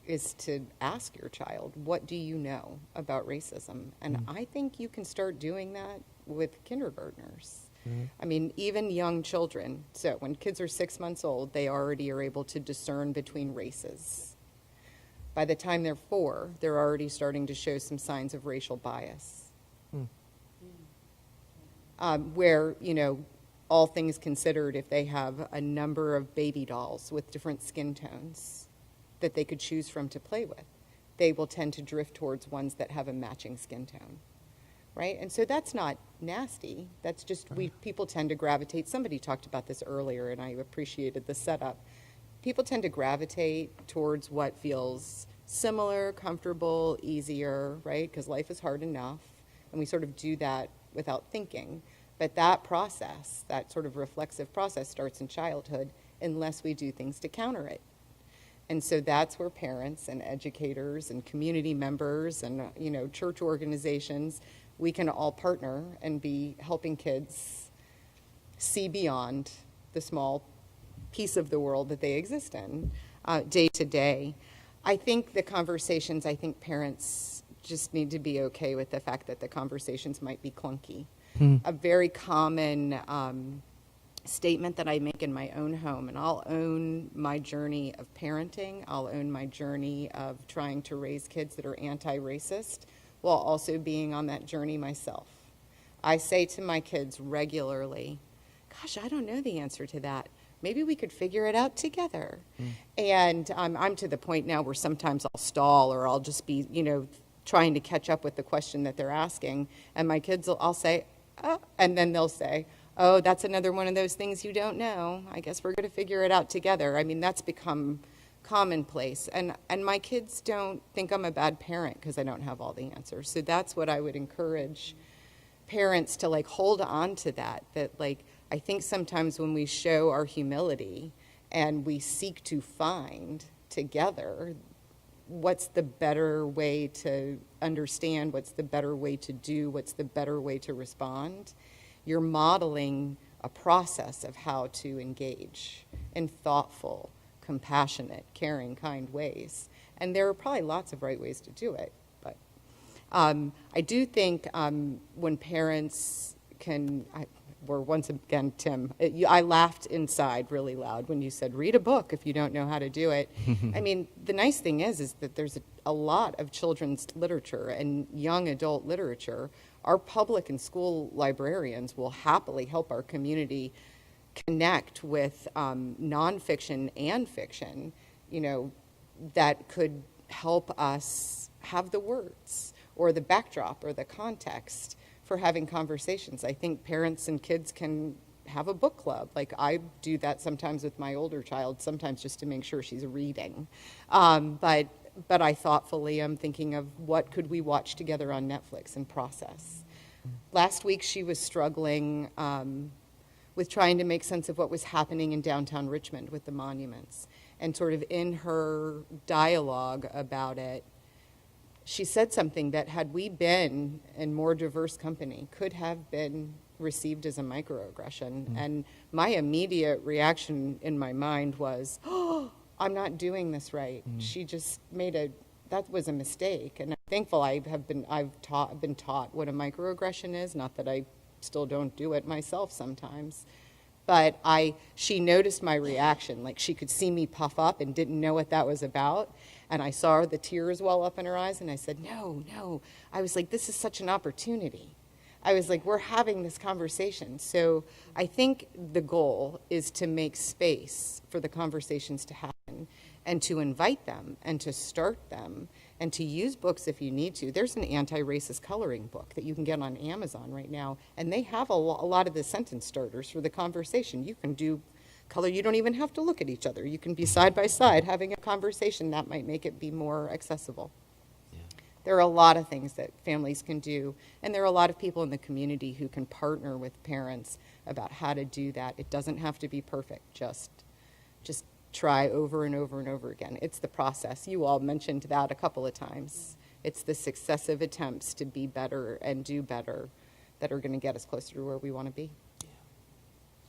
is to ask your child, what do you know about racism? And I think you can start doing that with kindergartners. I mean, even young children. So when kids are 6 months old, they already are able to discern between races. By the time they're 4, they're already starting to show some signs of racial bias. Where, all things considered, if they have a number of baby dolls with different skin tones that they could choose from to play with, they will tend to drift towards ones that have a matching skin tone, right? And so that's not nasty. That's just, people tend to gravitate. Somebody talked about this earlier, and I appreciated the setup. People tend to gravitate towards what feels similar, comfortable, easier, right? Because life is hard enough, and we sort of do that without thinking. But that process, that sort of reflexive process, starts in childhood unless we do things to counter it. And so that's where parents and educators and community members and church organizations, we can all partner and be helping kids see beyond the small piece of the world that they exist in day to day. I think parents just need to be okay with the fact that the conversations might be clunky. A very common statement that I make in my own home, and I'll own my journey of parenting, I'll own my journey of trying to raise kids that are anti-racist, while also being on that journey myself. I say to my kids regularly, gosh, I don't know the answer to that. Maybe we could figure it out together. And I'm to the point now where sometimes I'll stall, or I'll just be, trying to catch up with the question that they're asking. And my kids, I'll say, oh, and then they'll say, oh, that's another one of those things you don't know. I guess we're going to figure it out together. I mean, that's become commonplace. And my kids don't think I'm a bad parent because I don't have all the answers. So that's what I would encourage parents to hold on to that I think sometimes when we show our humility and we seek to find together what's the better way to understand, what's the better way to do, what's the better way to respond, you're modeling a process of how to engage in thoughtful, compassionate, caring, kind ways. And there are probably lots of right ways to do it. But I do think when parents can... once again, Tim, I laughed inside really loud when you said, read a book if you don't know how to do it. I mean, the nice thing is that there's a lot of children's literature and young adult literature, our public and school librarians will happily help our community connect with nonfiction and fiction, that could help us have the words or the backdrop or the context for having conversations. I think parents and kids can have a book club. Like I do that sometimes with my older child, sometimes just to make sure she's reading. But I thoughtfully am thinking of what could we watch together on Netflix and process. Last week she was struggling with trying to make sense of what was happening in downtown Richmond with the monuments. And sort of in her dialogue about it, she said something that, had we been in more diverse company, could have been received as a microaggression. And my immediate reaction in my mind was, oh, I'm not doing this right. She just that was a mistake. And I'm thankful I've been taught what a microaggression is, not that I still don't do it myself sometimes. But she noticed my reaction, like she could see me puff up and didn't know what that was about. And I saw the tears well up in her eyes, and I said, no. I was like, this is such an opportunity. I was like, we're having this conversation. So I think the goal is to make space for the conversations to happen and to invite them and to start them and to use books if you need to. There's an anti-racist coloring book that you can get on Amazon right now, and they have a lot of the sentence starters for the conversation. You can do color. You don't even have to look at each other. You can be side by side having a conversation. That might make it be more accessible. Yeah. There are a lot of things that families can do, and there are a lot of people in the community who can partner with parents about how to do that. It doesn't have to be perfect. Just try over and over and over again. It's the process. You all mentioned that a couple of times. It's the successive attempts to be better and do better that are going to get us closer to where we want to be. Yeah.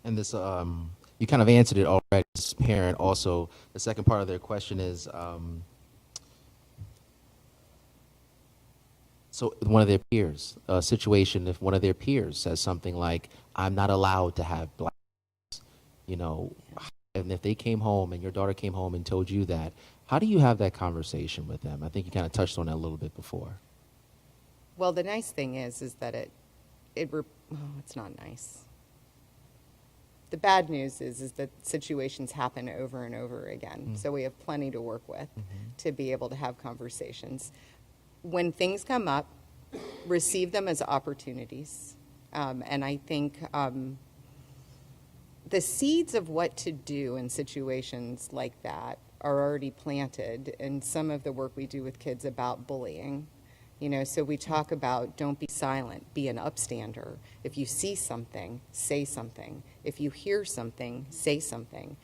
And this, you kind of answered it already. This parent also, the second part of their question is, so one of their peers, a situation, if one of their peers says something like, I'm not allowed to have black, and if they came home and your daughter came home and told you that, how do you have that conversation with them? I think you kind of touched on that a little bit before. Well, the nice thing is that it's not nice. The bad news is that situations happen over and over again. So we have plenty to work with to be able to have conversations. When things come up, receive them as opportunities. And I think the seeds of what to do in situations like that are already planted in some of the work we do with kids about bullying. So we talk about don't be silent, be an upstander. If you see something, say something. If you hear something, say something.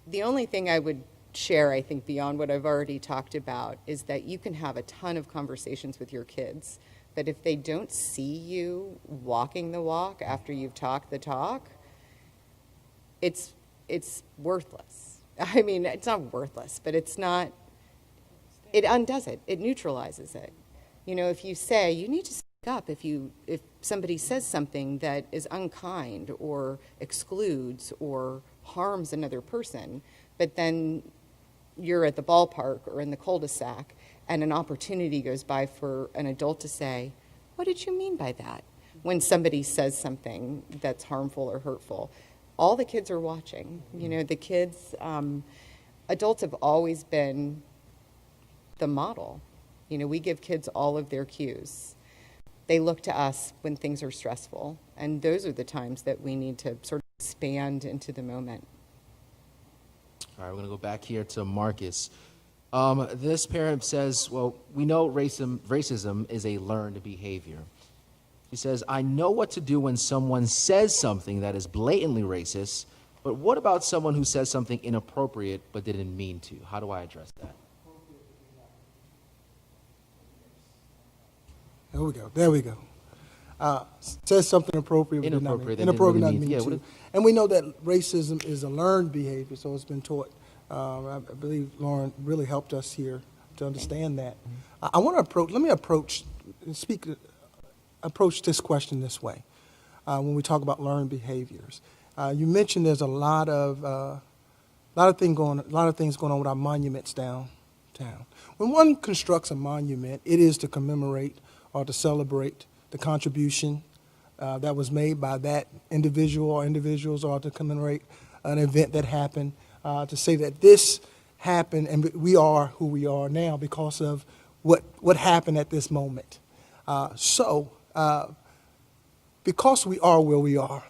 The only thing I would share, I think, beyond what I've already talked about, is that you can have a ton of conversations with your kids, but if they don't see you walking the walk after you've talked the talk, it's worthless. I mean, it's not worthless, but it undoes it. It neutralizes it. If you say, you need to speak up if somebody says something that is unkind or excludes or harms another person, but then you're at the ballpark or in the cul-de-sac and an opportunity goes by for an adult to say, what did you mean by that? When somebody says something that's harmful or hurtful. All the kids are watching. The kids, adults have always been the model. We give kids all of their cues. They look to us when things are stressful, and those are the times that we need to sort of expand into the moment. All right, we're going to go back here to Marcus. This parent says, well, we know racism is a learned behavior. He says, I know what to do when someone says something that is blatantly racist, but what about someone who says something inappropriate but didn't mean to? How do I address that? There we go. Says something appropriate, Inappropriate, not mean to. And we know that racism is a learned behavior, so it's been taught. I believe Lauren really helped us here to understand that. I want to approach this question this way. When we talk about learned behaviors, you mentioned there's a lot of things going on with our monuments downtown town. When one constructs a monument, it is to commemorate or to celebrate the contribution that was made by that individual or individuals, or to commemorate an event that happened, to say that this happened and we are who we are now because of what happened at this moment. Because we are where we are,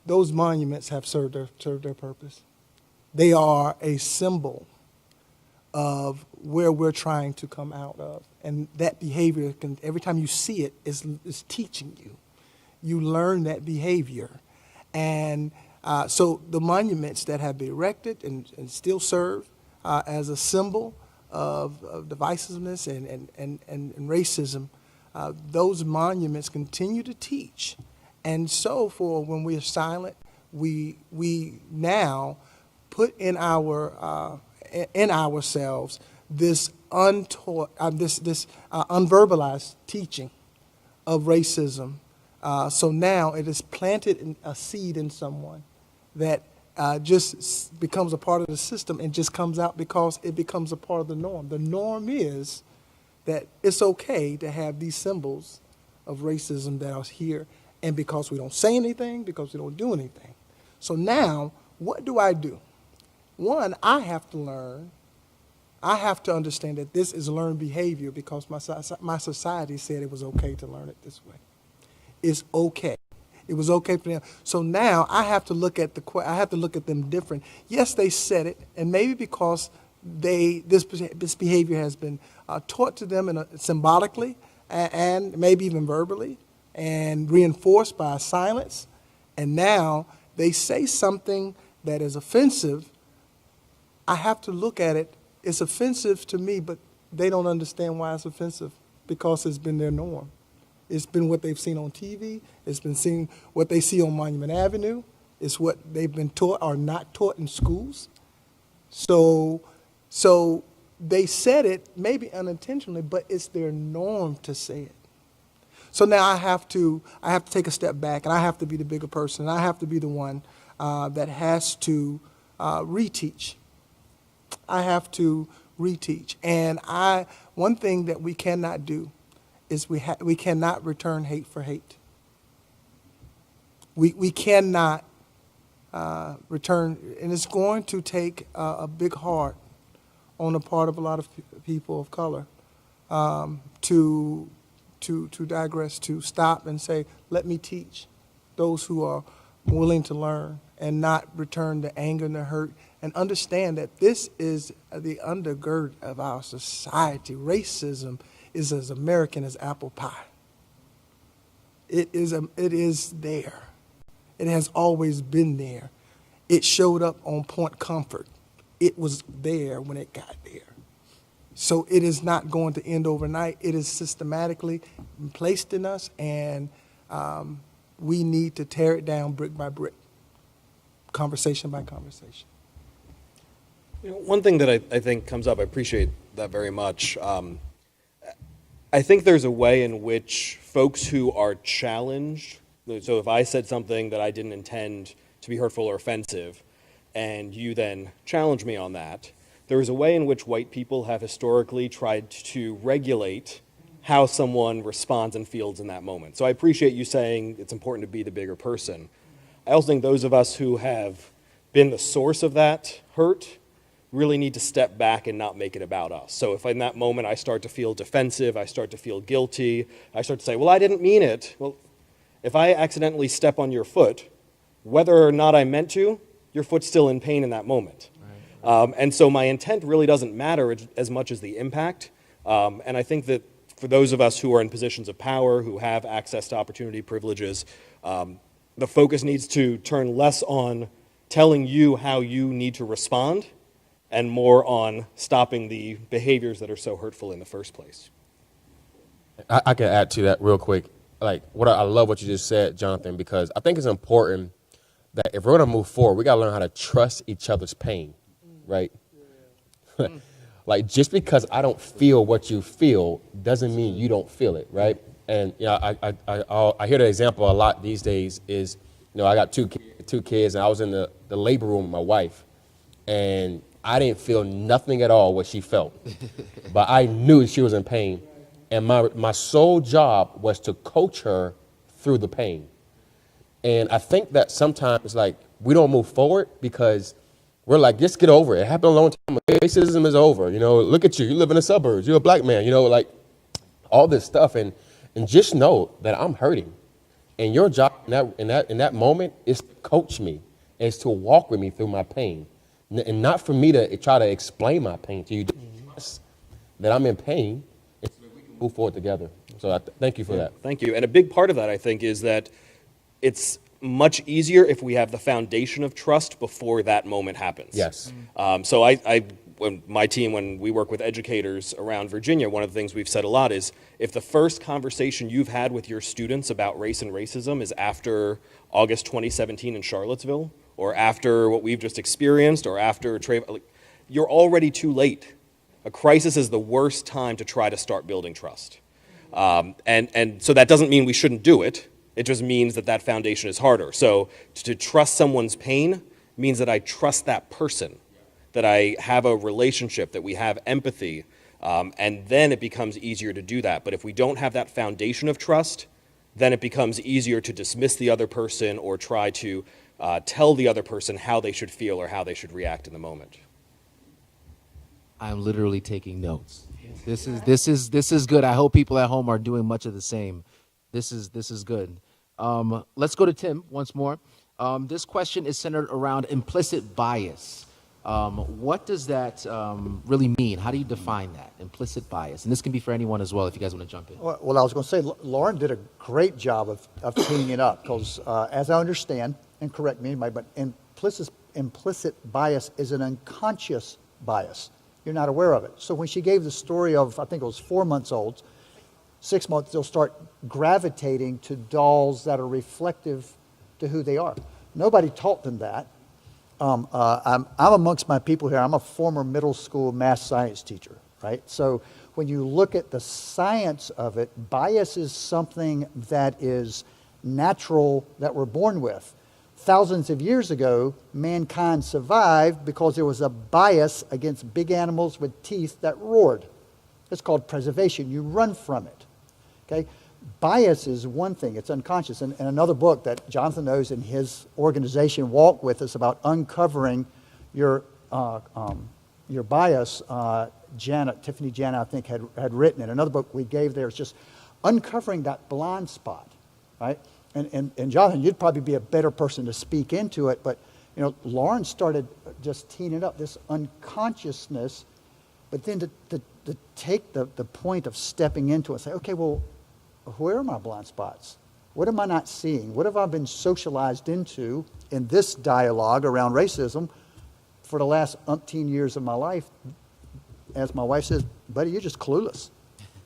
those monuments have served their purpose. They are a symbol of where we're trying to come out of. And that behavior, every time you see it, is teaching you. You learn that behavior. And so the monuments that have been erected and still serve as a symbol of divisiveness and racism, those monuments continue to teach. And so for when we are silent, we now put in ourselves this untaught, this unverbalized teaching of racism. So now it is planted a seed in someone that just becomes a part of the system and just comes out because it becomes a part of the norm. The norm is that it's okay to have these symbols of racism that are here, and because we don't say anything, because we don't do anything. So now, what do? One, I have to learn. I have to understand that this is learned behavior because my society said it was okay to learn it this way. It's okay. It was okay for them. So now I have to look at them different. Yes, they said it, and maybe because this behavior has been taught to them symbolically and maybe even verbally and reinforced by silence, and now they say something that is offensive. I have to look at it. It's offensive to me, but they don't understand why it's offensive because it's been their norm. It's been what they've seen on TV. It's been seeing what they see on Monument Avenue. It's what they've been taught or not taught in schools. So they said it maybe unintentionally, but it's their norm to say it. So now I have to take a step back, and I have to be the bigger person. I have to be the one that has to reteach. I have to reteach. And one thing that we cannot do is we cannot return hate for hate. We cannot return, and it's going to take a big heart on the part of a lot of people of color to digress, to stop and say, let me teach those who are willing to learn and not return the anger and the hurt, and understand that this is the undergird of our society. Racism is as American as apple pie. It is there. It has always been there. It showed up on Point Comfort. It was there when it got there. So it is not going to end overnight. It is systematically placed in us, and we need to tear it down brick by brick, conversation by conversation. You know, one thing that I think comes up, I appreciate that very much. I think there's a way in which folks who are challenged, so if I said something that I didn't intend to be hurtful or offensive, and you then challenge me on that, there is a way in which white people have historically tried to regulate how someone responds and feels in that moment. So I appreciate you saying it's important to be the bigger person. I also think those of us who have been the source of that hurt really need to step back and not make it about us. So if in that moment I start to feel defensive, I start to feel guilty, I start to say, well, I didn't mean it. Well, if I accidentally step on your foot, whether or not I meant to, your foot's still in pain in that moment. Right. And so my intent really doesn't matter as much as the impact. And I think that for those of us who are in positions of power, who have access to opportunity, privileges, the focus needs to turn less on telling you how you need to respond and more on stopping the behaviors that are so hurtful in the first place. I can add to that real quick. Like, I love what you just said, Jonathan, because I think it's important that if we're going to move forward, we got to learn how to trust each other's pain, right? Like, just because I don't feel what you feel doesn't mean you don't feel it, right? And you know, I hear the example a lot these days is, you know, I got two kids, and I was in the labor room with my wife, and I didn't feel nothing at all what she felt, but I knew she was in pain. And my sole job was to coach her through the pain. And I think that sometimes, like, we don't move forward because we're like, just get over it. It happened a long time ago. Racism is over. You know, look at you. You live in the suburbs. You're a black man. You know, like all this stuff. And just know that I'm hurting. And your job in that moment is to coach me, is to walk with me through my pain. And not for me to try to explain my pain to you. Just that I'm in pain, and so we can move forward together. So I thank you for that. Thank you. And a big part of that, I think, is that it's much easier if we have the foundation of trust before that moment happens. Yes. So when my team, when we work with educators around Virginia, one of the things we've said a lot is if the first conversation you've had with your students about race and racism is after August 2017 in Charlottesville, or after what we've just experienced, or after you're already too late. A crisis is the worst time to try to start building trust. And so that doesn't mean we shouldn't do it. It just means that foundation is harder. So to trust someone's pain means that I trust that person, that I have a relationship, that we have empathy, and then it becomes easier to do that. But if we don't have that foundation of trust, then it becomes easier to dismiss the other person or try to tell the other person how they should feel or how they should react in the moment. I'm literally taking notes. This is good. I hope people at home are doing much of the same. This is good. Let's go to Tim once more. This question is centered around implicit bias. What does that really mean? How do you define that, implicit bias? And this can be for anyone as well if you guys want to jump in. Well, I was going to say, Lauren did a great job of teeing it up because as I understand, and correct me, but implicit bias is an unconscious bias. You're not aware of it. So when she gave the story of, I think it was 4 months old, 6 months, they'll start gravitating to dolls that are reflective to who they are. Nobody taught them that. I'm amongst my people here. I'm a former middle school math science teacher, right? So when you look at the science of it, bias is something that is natural, that we're born with. Thousands of years ago, mankind survived because there was a bias against big animals with teeth that roared. It's called preservation. You run from it. Okay? Bias is one thing. It's unconscious. And another book that Jonathan knows in his organization, Walk With Us, about uncovering your bias, Tiffany Janet, I think, had written in another book we gave there. It's just uncovering that blind spot, right? And Jonathan, you'd probably be a better person to speak into it, but you know, Lauren started just teeing it up, this unconsciousness, but then to take the point of stepping into it and say, okay, well, where are my blind spots? What am I not seeing? What have I been socialized into in this dialogue around racism for the last umpteen years of my life? As my wife says, buddy, you're just clueless,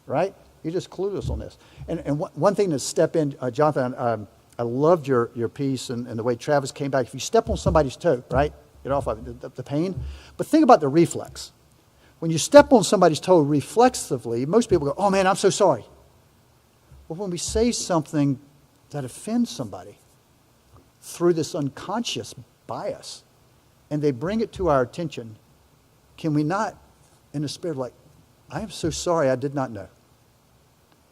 right? You're just clueless on this. And one thing to step in, Jonathan, I loved your piece and the way Travis came back. If you step on somebody's toe, right, get off of it, the pain. But think about the reflex. When you step on somebody's toe reflexively, most people go, oh man, I'm so sorry. Well, when we say something that offends somebody through this unconscious bias, and they bring it to our attention, can we not, in the spirit of like, I am so sorry, I did not know.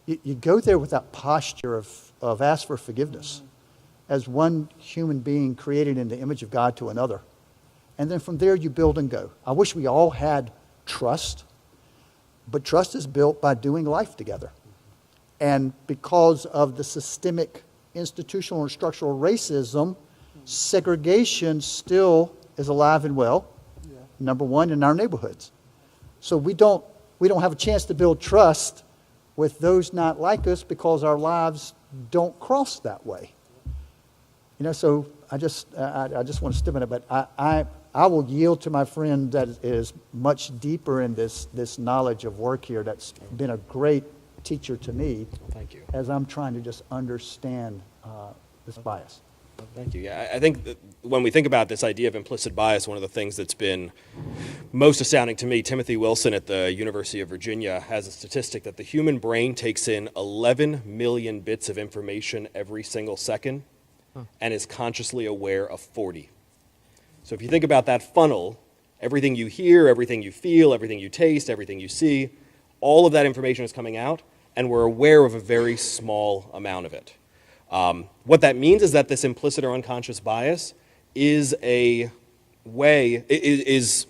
You go there with that posture of ask for forgiveness as one human being created in the image of God to another. And then from there you build and go. I wish we all had trust, but trust is built by doing life together. And because of the systemic, institutional, and structural racism, segregation still is alive and well, number one, in our neighborhoods. So we don't have a chance to build trust with those not like us because our lives don't cross that way. You know, so I just want to step in it, but I will yield to my friend that is much deeper in this knowledge of work here that's been a great teacher to me. Thank you. As I'm trying to just understand this bias. Thank you. Yeah, I think that when we think about this idea of implicit bias, one of the things that's been most astounding to me, Timothy Wilson at the University of Virginia has a statistic that the human brain takes in 11 million bits of information every single second and is consciously aware of 40. So if you think about that funnel, Everything you hear, everything you feel, everything you taste, everything you see, all of that information is coming out, and we're aware of a very small amount of it. What that means is that this implicit or unconscious bias is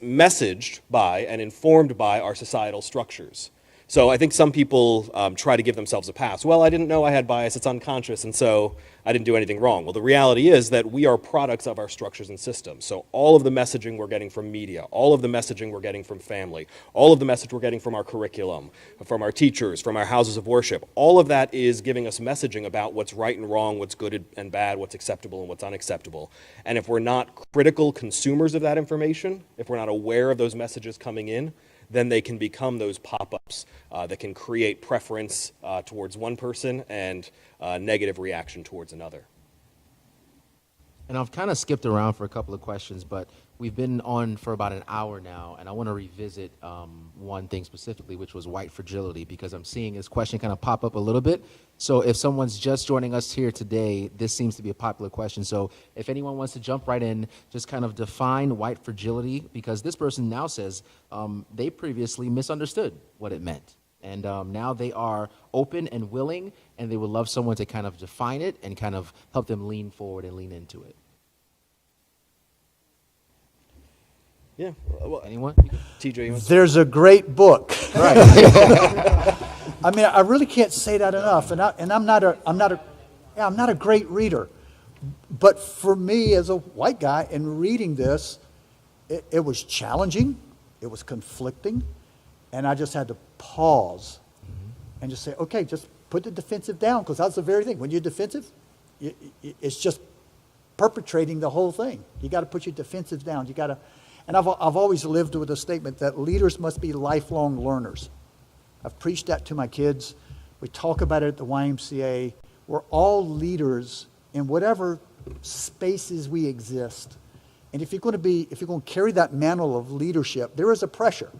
messaged by and informed by our societal structures. So I think some people try to give themselves a pass. Well, I didn't know I had bias, it's unconscious, and so I didn't do anything wrong. Well, the reality is that we are products of our structures and systems. So all of the messaging we're getting from media, all of the messaging we're getting from family, all of the message we're getting from our curriculum, from our teachers, from our houses of worship, all of that is giving us messaging about what's right and wrong, what's good and bad, what's acceptable and what's unacceptable. And if we're not critical consumers of that information, if we're not aware of those messages coming in, then they can become those pop-ups that can create preference towards one person and negative reaction towards another. And I've kind of skipped around for a couple of questions, but we've been on for about an hour now, and I want to revisit one thing specifically, which was white fragility, because I'm seeing this question kind of pop up a little bit. So if someone's just joining us here today, this seems to be a popular question. So if anyone wants to jump right in, just kind of define white fragility, because this person now says they previously misunderstood what it meant. And now they are open and willing, and they would love someone to kind of define it and kind of help them lean forward and lean into it. Yeah. Well, anyone? TJ, you want to? There's a great book. Right. I mean, I really can't say that enough. And I'm not a great reader. But for me as a white guy in reading this, it was challenging, it was conflicting, and I just had to pause and just say, okay, just put the defensive down, because that's the very thing. When you're defensive, it's just perpetrating the whole thing. You got to put your defensive down. You got to. And I've always lived with a statement that leaders must be lifelong learners. I've preached that to my kids. We talk about it at the YMCA. We're all leaders in whatever spaces we exist. And if you're going to carry that mantle of leadership, there is a pressure.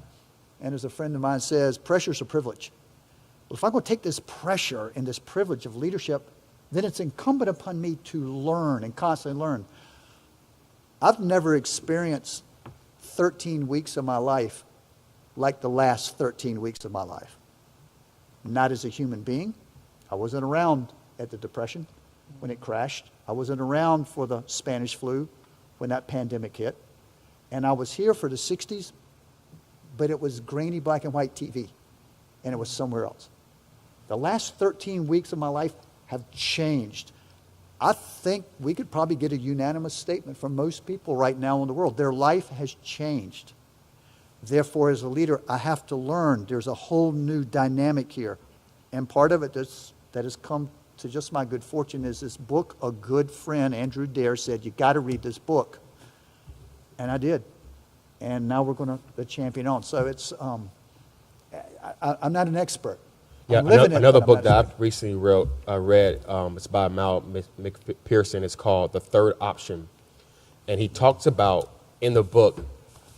And as a friend of mine says, pressure is a privilege. Well, if I'm going to take this pressure and this privilege of leadership, then it's incumbent upon me to learn and constantly learn. I've never experienced 13 weeks of my life like the last 13 weeks of my life. Not as a human being. I wasn't around at the Depression when it crashed. I wasn't around for the Spanish flu when that pandemic hit. And I was here for the 60s, but it was grainy black and white TV, and it was somewhere else. The last 13 weeks of my life have changed. I think we could probably get a unanimous statement from most people right now in the world. Their life has changed. Therefore, as a leader, I have to learn. There's a whole new dynamic here. And part of it that has come to just my good fortune is this book. A good friend, Andrew Dare, said, you got to read this book. And I did. And now we're going to champion on. So it's, I'm not an expert. Yeah, another book that I've recently read, it's by Mal McPherson. It's called The Third Option. And he talks about, in the book,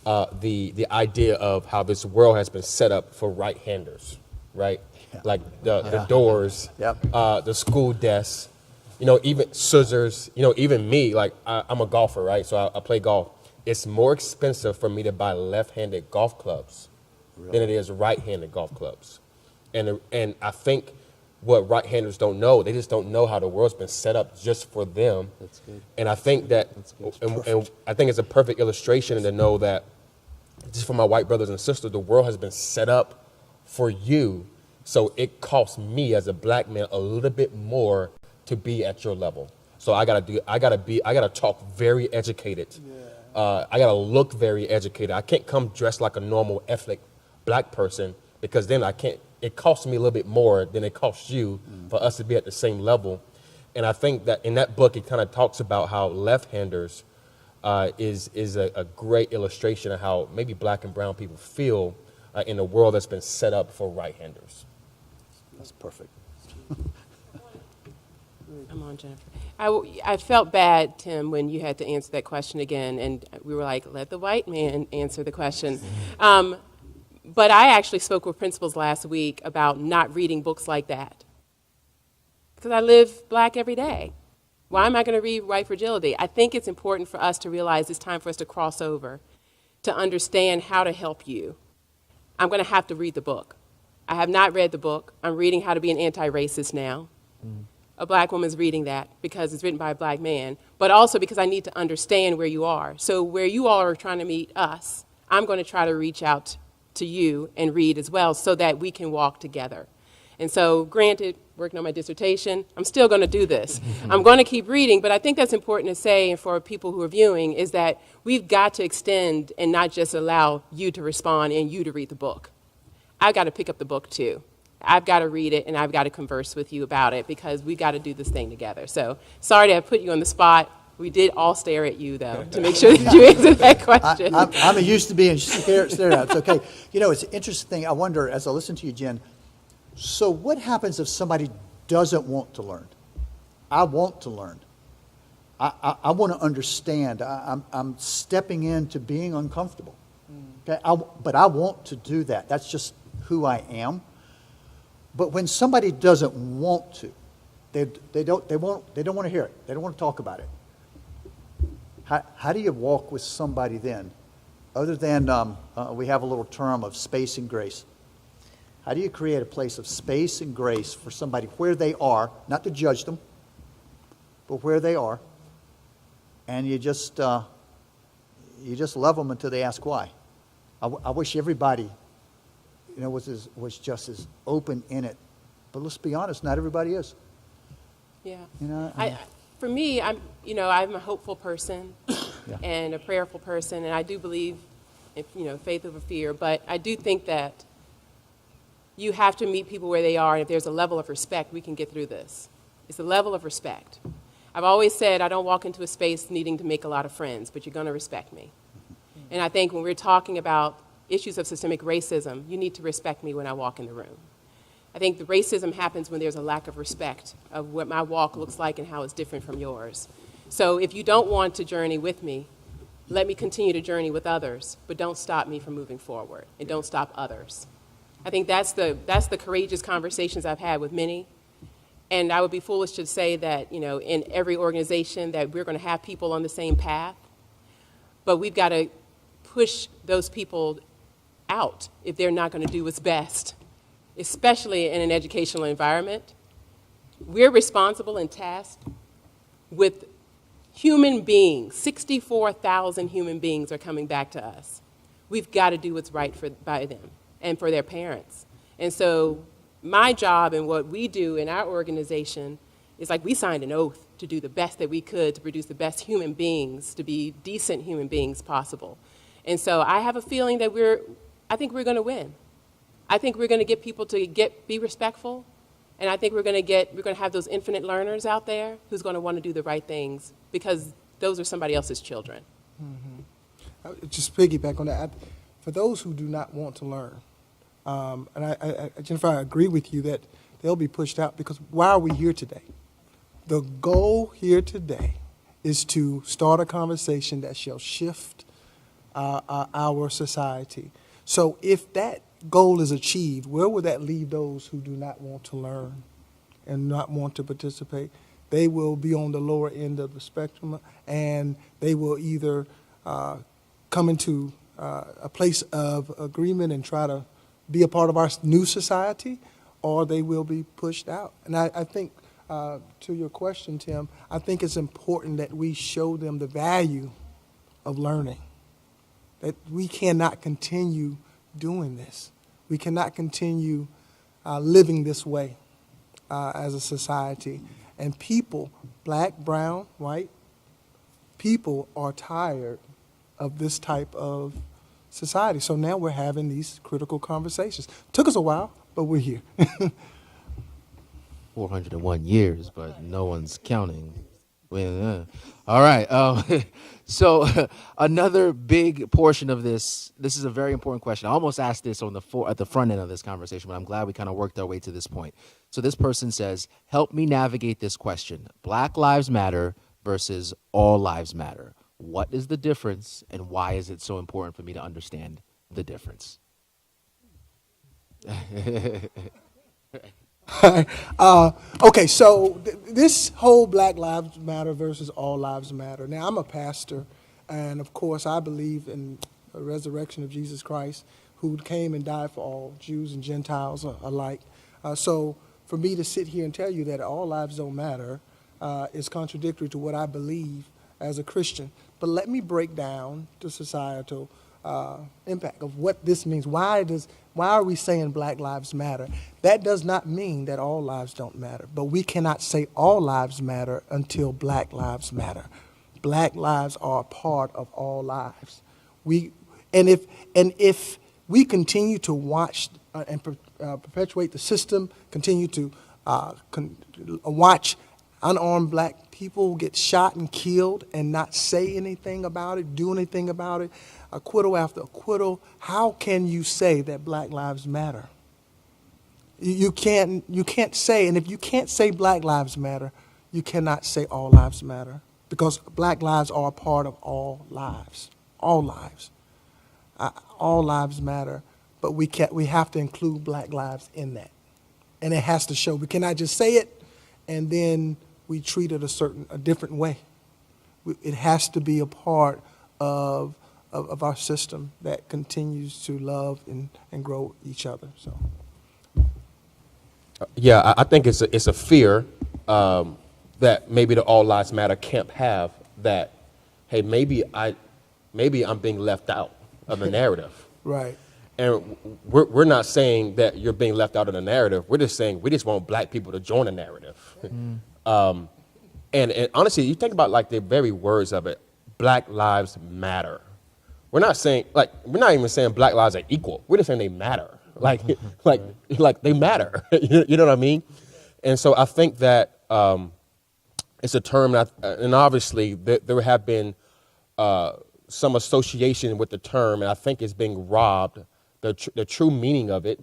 the idea of how this world has been set up for right-handers, right? Yeah. Like the doors, yep. The school desks, even scissors, even me, like I'm a golfer, right? So I play golf. It's more expensive for me to buy left-handed golf clubs than it is right-handed golf clubs. And I think what right-handers don't know, they just don't know how the world's been set up just for them. That's good. And I think that, and I think it's a perfect illustration to know that, just for my white brothers and sisters, the world has been set up for you. So it costs me as a black man a little bit more to be at your level. So I gotta talk very educated. Yeah. I gotta look very educated. I can't come dressed like a normal ethnic black person, because then it costs me a little bit more than it costs you for us to be at the same level. And I think that in that book, it kind of talks about how left-handers is a great illustration of how maybe black and brown people feel in a world that's been set up for right-handers. That's perfect. Come on, Jennifer. I felt bad, Tim, when you had to answer that question again, and we were like, let the white man answer the question. But I actually spoke with principals last week about not reading books like that, because I live black every day. Why am I going to read White Fragility? I think it's important for us to realize it's time for us to cross over to understand how to help you, I'm going to have to read the book. I have not read the book. I'm reading How to Be an Anti-Racist now. A black woman's reading that because it's written by a black man, but also because I need to understand where you are. So where you all are trying to meet us, I'm going to try to reach out to you and read as well so that we can walk together. And so, granted, working on my dissertation, I'm still going to do this. I'm going to keep reading, but I think that's important to say, and for people who are viewing, is that we've got to extend and not just allow you to respond and you to read the book. I've got to pick up the book too. I've got to read it, and I've got to converse with you about it because we've got to do this thing together. So sorry to have put you on the spot. We did all stare at you, though, to make sure that you answered that question. I'm used to being stared at. It's okay. You know, it's an interesting thing. I wonder, as I listen to you, Jen, so what happens if somebody doesn't want to learn? I want to learn. I want to understand. I'm stepping into being uncomfortable. Okay, but I want to do that. That's just who I am. But when somebody doesn't want to, they don't want to hear it. They don't want to talk about it. How do you walk with somebody then, other than we have a little term of space and grace? How do you create a place of space and grace for somebody where they are, not to judge them, but where they are, and you just love them until they ask why? I wish everybody, was just as open in it, but let's be honest, not everybody is. Yeah. For me, I'm a hopeful person and a prayerful person, and I do believe in faith over fear. But I do think that you have to meet people where they are, and if there's a level of respect, we can get through this. It's a level of respect. I've always said I don't walk into a space needing to make a lot of friends, but you're going to respect me. And I think when we're talking about issues of systemic racism, you need to respect me when I walk in the room. I think the racism happens when there's a lack of respect of what my walk looks like and how it's different from yours. So if you don't want to journey with me, let me continue to journey with others, but don't stop me from moving forward, and don't stop others. I think that's the courageous conversations I've had with many. And I would be foolish to say that, in every organization that we're going to have people on the same path, but we've got to push those people out if they're not going to do what's best, especially in an educational environment. We're responsible and tasked with human beings. 64,000 human beings are coming back to us. We've got to do what's right by them and for their parents. And so my job and what we do in our organization is we signed an oath to do the best that we could to produce the best human beings, to be decent human beings possible. And so I have a feeling that I think we're going to win. I think we're going to get people to be respectful, and I think we're going to have those infinite learners out there who's going to want to do the right things because those are somebody else's children. Mm-hmm. Just piggyback on that. For those who do not want to learn, and Jennifer, I agree with you that they'll be pushed out because why are we here today? The goal here today is to start a conversation that shall shift our society. So if that goal is achieved, where would that leave those who do not want to learn and not want to participate? They will be on the lower end of the spectrum, and they will either come into a place of agreement and try to be a part of our new society, or they will be pushed out. And I think, to your question, Tim, I think it's important that we show them the value of learning, that we cannot continue doing this. We cannot continue living this way as a society. And people, black, brown, white, people are tired of this type of society. So now we're having these critical conversations. Took us a while, but we're here. 401 years, but no one's counting. All right. So another big portion of this is a very important question. I almost asked this at the front end of this conversation, but I'm glad we kind of worked our way to this point. So this person says, help me navigate this question. Black Lives Matter versus All Lives Matter. What is the difference, and why is it so important for me to understand the difference? Okay, so this whole Black Lives Matter versus All Lives Matter. Now, I'm a pastor, and of course, I believe in resurrection of Jesus Christ, who came and died for all, Jews and Gentiles alike. So for me to sit here and tell you that all lives don't matter is contradictory to what I believe as a Christian. But let me break down the societal impact of what this means. Why are we saying Black Lives Matter? That does not mean that all lives don't matter, but we cannot say all lives matter until Black lives matter. Black lives are a part of all lives. If we continue to watch and perpetuate the system, continue to watch unarmed Black people get shot and killed and not say anything about it, do anything about it, acquittal after acquittal, how can you say that Black lives matter? You can't say, and if you can't say Black lives matter, you cannot say all lives matter, because Black lives are a part of all lives. All lives. All lives matter, but we have to include Black lives in that. And it has to show. We cannot just say it and then we treat it a different way. It has to be a part of our system that continues to love and grow each other. So, yeah, I think it's a fear that maybe the All Lives Matter camp have, that, hey, maybe I'm being left out of the narrative. Right. And we're not saying that you're being left out of the narrative. We're just saying we just want Black people to join the narrative. And honestly, you think about like the very words of it, Black Lives Matter. We're not saying, like, we're not even saying Black lives are equal. We're just saying they matter. Like they matter. You know what I mean? And so I think that it's a term that, and obviously there have been some association with the term, and I think it's being robbed. The true meaning of it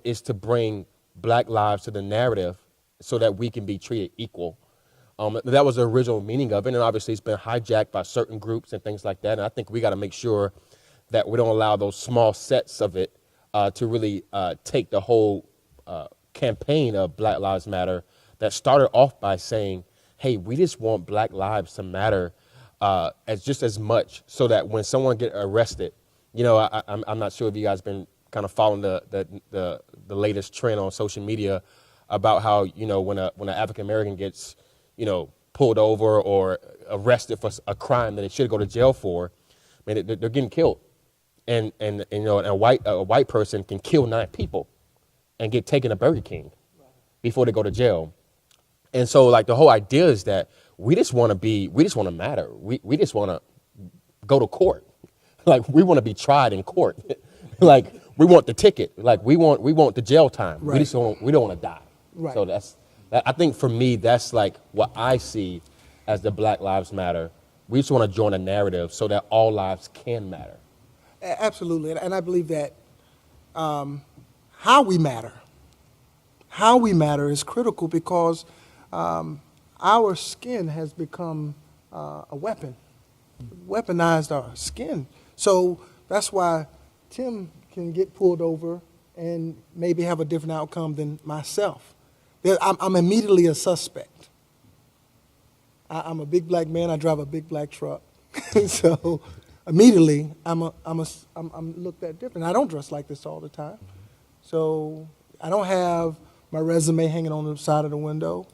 is to bring Black lives to the narrative so that we can be treated equal. That was the original meaning of it, and obviously it's been hijacked by certain groups and things like that. And I think we got to make sure that we don't allow those small sets of it to really take the whole campaign of Black Lives Matter that started off by saying, hey, we just want Black lives to matter as much, so that when someone get arrested, you know, I'm not sure if you guys been kind of following the latest trend on social media about how, you know, when an African American gets, you know, pulled over or arrested for a crime that they should go to jail for, I mean, they're getting killed, and you know, a white person can kill 9 people and get taken to Burger King before they go to jail. And so, like, the whole idea is that we just want to matter. We just want to go to court. Like, we want to be tried in court. Like, we want the ticket. Like, we want the jail time. Right. We don't want to die. Right. So I think for me, that's like what I see as the Black Lives Matter. We just want to join a narrative so that all lives can matter. Absolutely. And I believe that how we matter is critical, because our skin has become a weapon, weaponized our skin. So that's why Tim can get pulled over and maybe have a different outcome than myself. I'm immediately a suspect. I'm a big Black man. I drive a big Black truck. So immediately I'm looked at different. I don't dress like this all the time. So I don't have my resume hanging on the side of the window.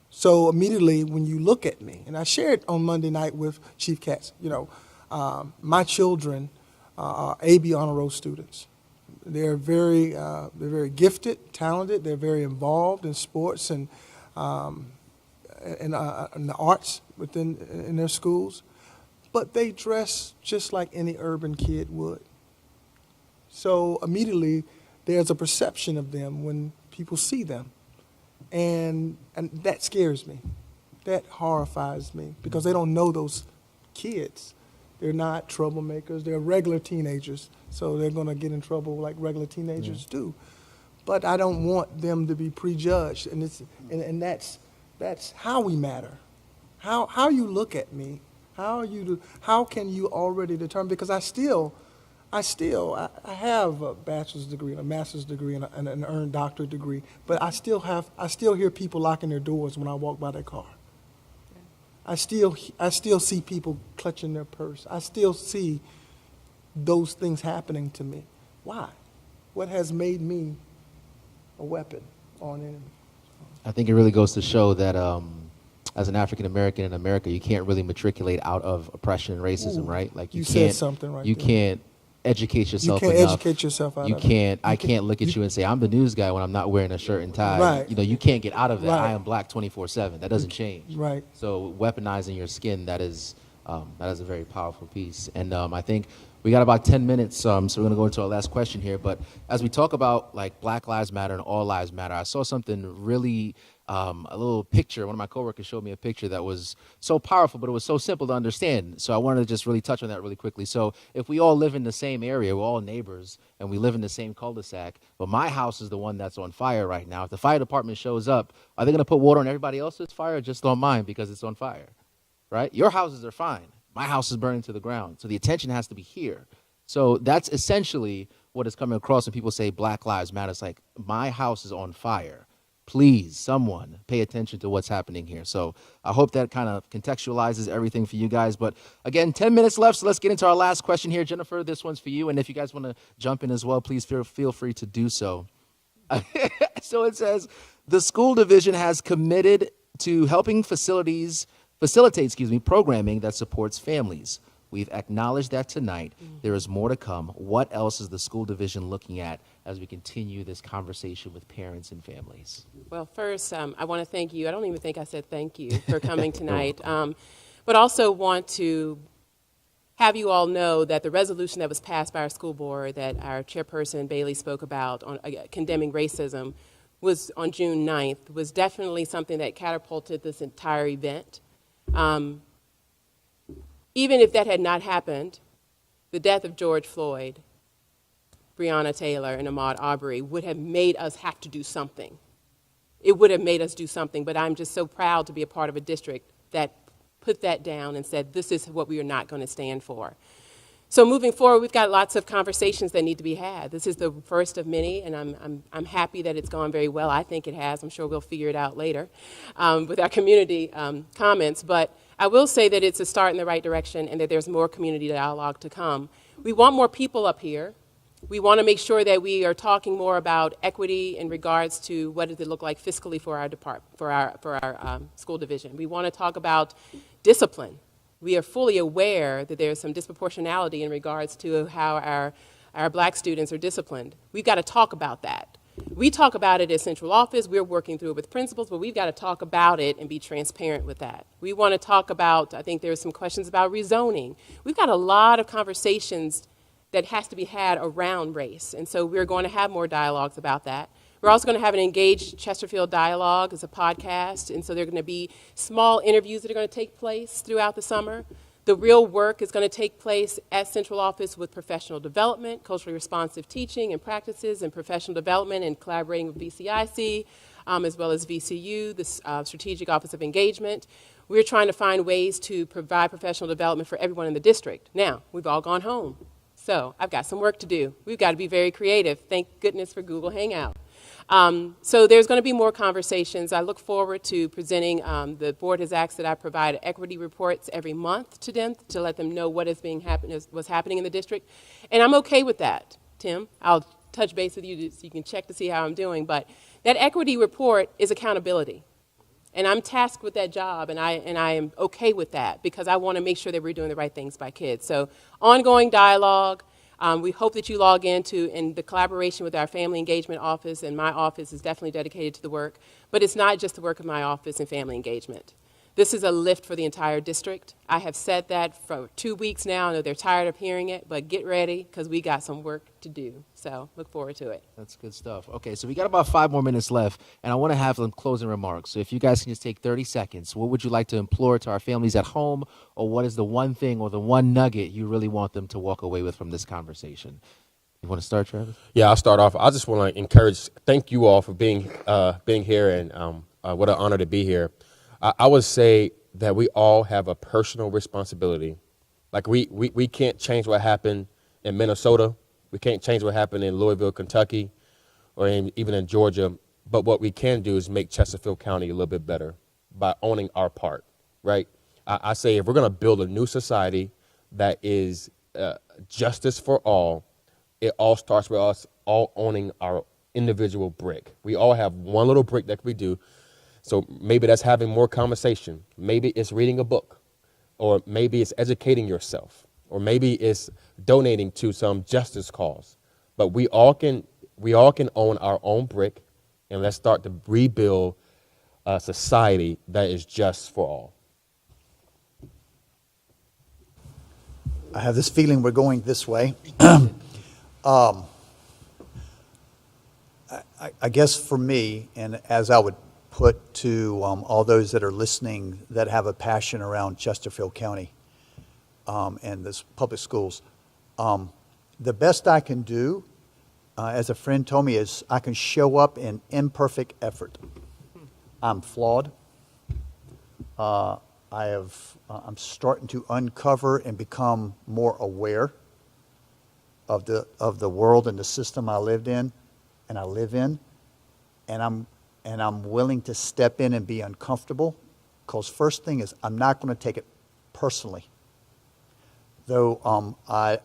So immediately when you look at me, and I shared on Monday night with Chief Katz, you know, my children are AB Honor Roll students. They're very gifted, talented. They're very involved in sports and in the arts in their schools, but they dress just like any urban kid would. So immediately there's a perception of them when people see them, and that scares me. That horrifies me, because they don't know those kids. They're not troublemakers. They're regular teenagers, so they're going to get in trouble like regular teenagers do. But I don't want them to be prejudged, and that's how we matter. How you look at me, how can you already determine? Because I have a bachelor's degree, a master's degree, and an earned doctorate degree, but I still hear people locking their doors when I walk by their car. I still see people clutching their purse. I still see those things happening to me. Why? What has made me a weapon on enemy? I think it really goes to show that as an African American in America, you can't really matriculate out of oppression and racism, right? Like you can't, said something right you there. can't educate yourself You can't enough. educate yourself out You of can't. it. I can't look at you and say I'm the news guy when I'm not wearing a shirt and tie. Right. You know, you can't get out of that. Right. I am black 24/7. That doesn't change. Right. So weaponizing your skin, that is a very powerful piece. And I think we got about 10 minutes, so we're going to go into our last question here. But as we talk about like Black Lives Matter and All Lives Matter, I saw something really, a little picture. One of my coworkers showed me a picture that was so powerful, but it was so simple to understand. So I wanted to just really touch on that really quickly. So if we all live in the same area, we're all neighbors, and we live in the same cul-de-sac, but my house is the one that's on fire right now. If the fire department shows up, are they going to put water on everybody else's fire or just on mine because it's on fire? Right? Your houses are fine. My house is burning to the ground. So the attention has to be here. So that's essentially what is coming across when people say Black Lives Matter. It's like, my house is on fire. Please, someone, pay attention to what's happening here. So I hope that kind of contextualizes everything for you guys. But again, 10 minutes left, so let's get into our last question here. Jennifer, this one's for you. And if you guys want to jump in as well, please feel free to do so. So it says, the school division has committed to helping facilitate programming that supports families. We've acknowledged that tonight. There is more to come. What else is the school division looking at as we continue this conversation with parents and families? Well, first, I want to thank you. I don't even think I said thank you for coming tonight. But also want to have you all know that the resolution that was passed by our school board that our chairperson Bailey spoke about on condemning racism was on June 9th, was definitely something that catapulted this entire event. Even if that had not happened, the death of George Floyd, Breonna Taylor, and Ahmaud Arbery would have made us have to do something. It would have made us do something, but I'm just so proud to be a part of a district that put that down and said, this is what we are not going to stand for. So moving forward, we've got lots of conversations that need to be had. This is the first of many, and I'm happy that it's gone very well. I think it has. I'm sure we'll figure it out later with our community comments. But I will say that it's a start in the right direction and that there's more community dialogue to come. We want more people up here. We want to make sure that we are talking more about equity in regards to what does it look like fiscally for our department, for our school division. We want to talk about discipline. We are fully aware that there's some disproportionality in regards to how our black students are disciplined. We've got to talk about that. We talk about it at central office. We're working through it with principals, but we've got to talk about it and be transparent with that. We want to talk about, I think there's some questions about rezoning. We've got a lot of conversations that has to be had around race, and so we're going to have more dialogues about that. We're also going to have an Engaged Chesterfield Dialogue as a podcast, and so there are going to be small interviews that are going to take place throughout the summer. The real work is going to take place at central office with professional development, culturally responsive teaching and practices, and professional development and collaborating with VCIC, as well as VCU, the Strategic Office of Engagement. We're trying to find ways to provide professional development for everyone in the district. Now, we've all gone home, so I've got some work to do. We've got to be very creative. Thank goodness for Google Hangout. So there's going to be more conversations. I look forward to presenting, the board has asked that I provide equity reports every month to them to let them know what is what's happening in the district. And I'm okay with that, Tim. I'll touch base with you so you can check to see how I'm doing. But that equity report is accountability. And I'm tasked with that job, and I am okay with that because I want to make sure that we're doing the right things by kids. So ongoing dialogue. We hope that you log into, and the collaboration with our Family Engagement Office and my office is definitely dedicated to the work. But it's not just the work of my office and Family Engagement. This is a lift for the entire district. I have said that for 2 weeks now. I know they're tired of hearing it, but get ready because we got some work to do. So look forward to it. That's good stuff. Okay, so we got about 5 more minutes left, and I want to have some closing remarks. So if you guys can just take 30 seconds, what would you like to implore to our families at home, or what is the one thing or the one nugget you really want them to walk away with from this conversation? You want to start, Travis? Yeah, I'll start off. I just want to encourage, thank you all for being here, and what an honor to be here. I would say that we all have a personal responsibility. Like we can't change what happened in Minnesota. We can't change what happened in Louisville, Kentucky, or even in Georgia. But what we can do is make Chesterfield County a little bit better by owning our part, right? I say if we're going to build a new society that is justice for all, it all starts with us all owning our individual brick. We all have one little brick that we do. So maybe that's having more conversation. Maybe it's reading a book, or maybe it's educating yourself, or maybe it's donating to some justice cause. But we all can own our own brick, and let's start to rebuild a society that is just for all. I have this feeling we're going this way. I guess for me, and as I would put to all those that are listening that have a passion around Chesterfield County and this public schools, the best I can do, as a friend told me, is I can show up in imperfect effort. I'm flawed. I'm starting to uncover and become more aware of the world and the system I lived in and I live in, and I'm willing to step in and be uncomfortable, because first thing is I'm not going to take it personally. Though I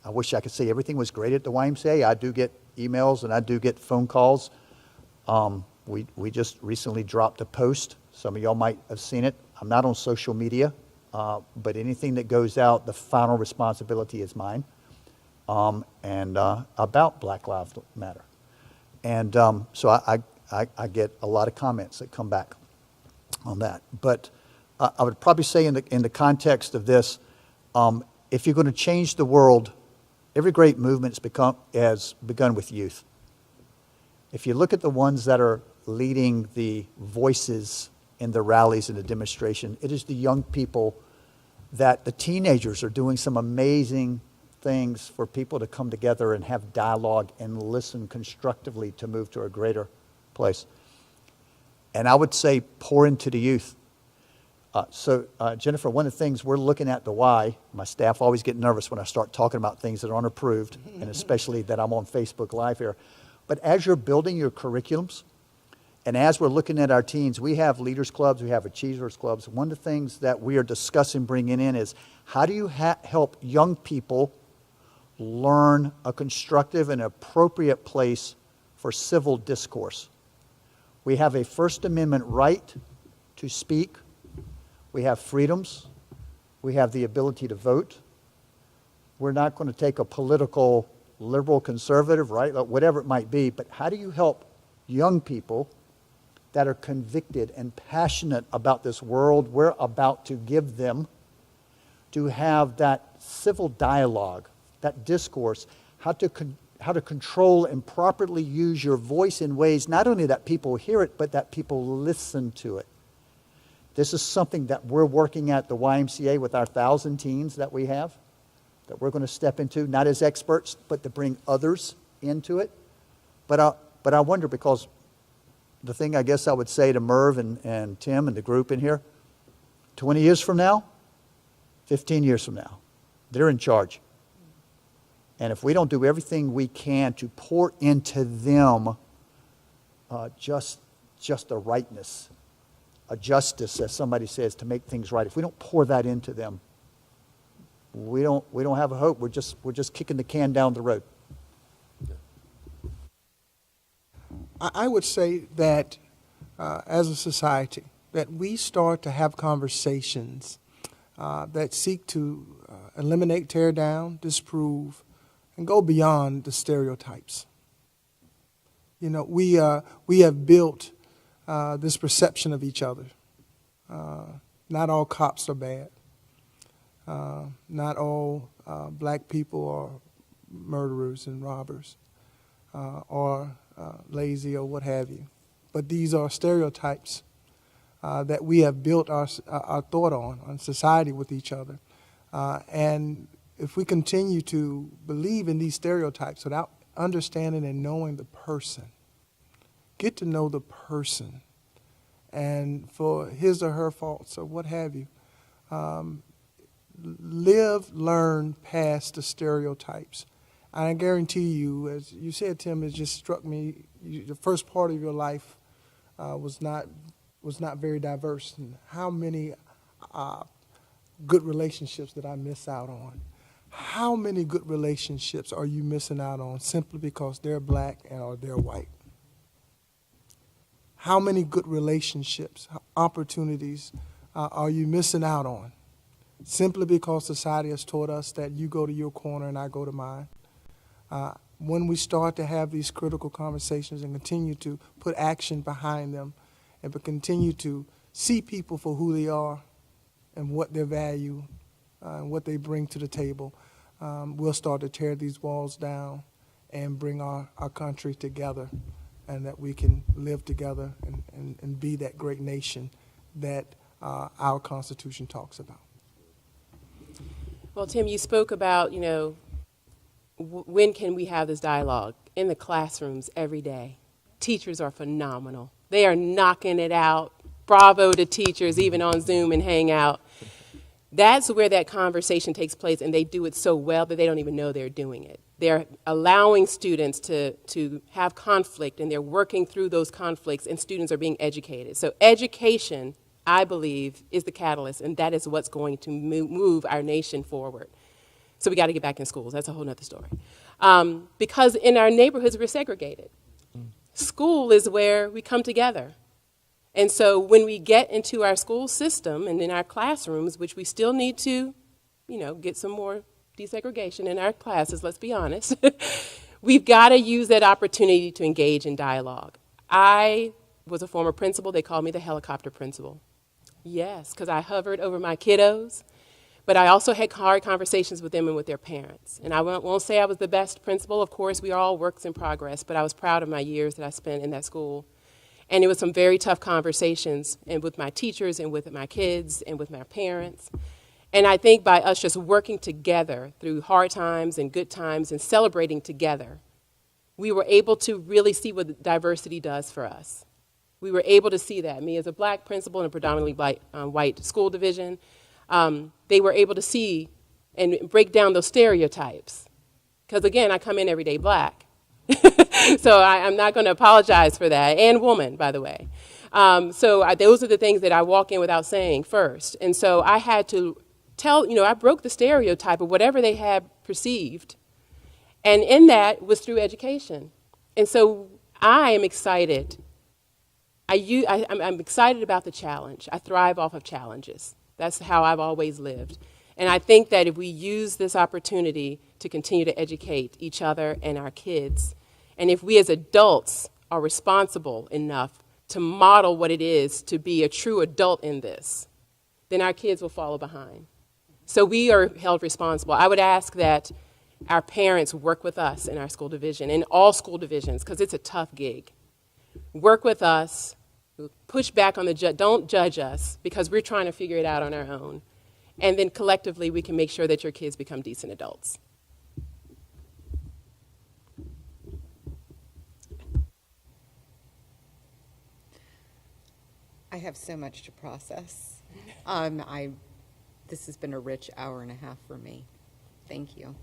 wish I could say everything was great at the YMCA. I do get emails and I do get phone calls. We just recently dropped a post. Some of y'all might have seen it. I'm not on social media, but anything that goes out, the final responsibility is mine, and about Black Lives Matter. And so I get a lot of comments that come back on that. But I would probably say in the context of this, if you're going to change the world, every great movement has begun with youth. If you look at the ones that are leading the voices in the rallies and the demonstration, it is the young people, that the teenagers are doing some amazing things for people to come together and have dialogue and listen constructively to move to a greater place. And I would say pour into the youth. So Jennifer, one of the things we're looking at the Y, my staff always get nervous when I start talking about things that aren't approved, and especially that I'm on Facebook Live here. But as you're building your curriculums, and as we're looking at our teens, we have leaders clubs, we have achievers clubs. One of the things that we are discussing bringing in is how do you help young people learn a constructive and appropriate place for civil discourse. We have a First Amendment right to speak. We have freedoms. We have the ability to vote. We're not going to take a political liberal, conservative, right, whatever it might be, but how do you help young people that are convicted and passionate about this world we're about to give them to have that civil dialogue, that discourse, how to control and properly use your voice in ways not only that people hear it, but that people listen to it. This is something that we're working at the YMCA with our 1,000 teens that we have, that we're going to step into, not as experts, but to bring others into it. But I wonder, because the thing I guess I would say to Merv and Tim and the group in here, 20 years from now, 15 years from now, they're in charge. And if we don't do everything we can to pour into them just a rightness, a justice, as somebody says, to make things right, if we don't pour that into them, we don't have a hope. We're just kicking the can down the road. I would say that as a society, that we start to have conversations that seek to eliminate, tear down, disprove, and go beyond the stereotypes. You know, we have built this perception of each other. Not all cops are bad. Not all black people are murderers and robbers or lazy or what have you. But these are stereotypes that we have built our thought on society with each other. And if we continue to believe in these stereotypes without understanding and knowing the person, get to know the person, and for his or her faults or what have you, live, learn past the stereotypes. And I guarantee you, as you said, Tim, it just struck me, the first part of your life was not very diverse. And how many good relationships did I miss out on? how many good relationships are you missing out on simply because they're black and or they're white? How many good relationships, opportunities are you missing out on simply because society has taught us that you go to your corner and I go to mine? When we start to have these critical conversations and continue to put action behind them and continue to see people for who they are and what their value and what they bring to the table, we'll start to tear these walls down and bring our country together, and that we can live together and be that great nation that our Constitution talks about. Well, Tim, you spoke about, when can we have this dialogue? In the classrooms every day. Teachers are phenomenal. They are knocking it out. Bravo to teachers, even on Zoom and Hangout. That's where that conversation takes place, and they do it so well that they don't even know they're doing it. They're allowing students to have conflict, and they're working through those conflicts, and students are being educated. So education, I believe, is the catalyst, and that is what's going to move our nation forward. So we got to get back in schools. That's a whole other story. Because in our neighborhoods, we're segregated. School is where we come together. And so when we get into our school system and in our classrooms, which we still need to, get some more desegregation in our classes, let's be honest, we've got to use that opportunity to engage in dialogue. I was a former principal. They called me the helicopter principal. Yes, because I hovered over my kiddos, but I also had hard conversations with them and with their parents. And I won't say I was the best principal. Of course, we are all works in progress, but I was proud of my years that I spent in that school. And it was some very tough conversations, and with my teachers and with my kids and with my parents. And I think by us just working together through hard times and good times and celebrating together, we were able to really see what diversity does for us. We were able to see that. Me as a black principal in a predominantly white school division, they were able to see and break down those stereotypes. Because again, I come in every day black. So I'm not going to apologize for that, and woman, by the way. Those are the things that I walk in without saying first. And so I had to I broke the stereotype of whatever they had perceived. And in that was through education. And so I am excited. I'm excited about the challenge. I thrive off of challenges. That's how I've always lived. And I think that if we use this opportunity to continue to educate each other and our kids, and if we as adults are responsible enough to model what it is to be a true adult in this, then our kids will follow behind. So we are held responsible. I would ask that our parents work with us in our school division, in all school divisions, because it's a tough gig. Work with us, push back on don't judge us, because we're trying to figure it out on our own. And then collectively, we can make sure that your kids become decent adults. I have so much to process. This has been a rich hour and a half for me. Thank you.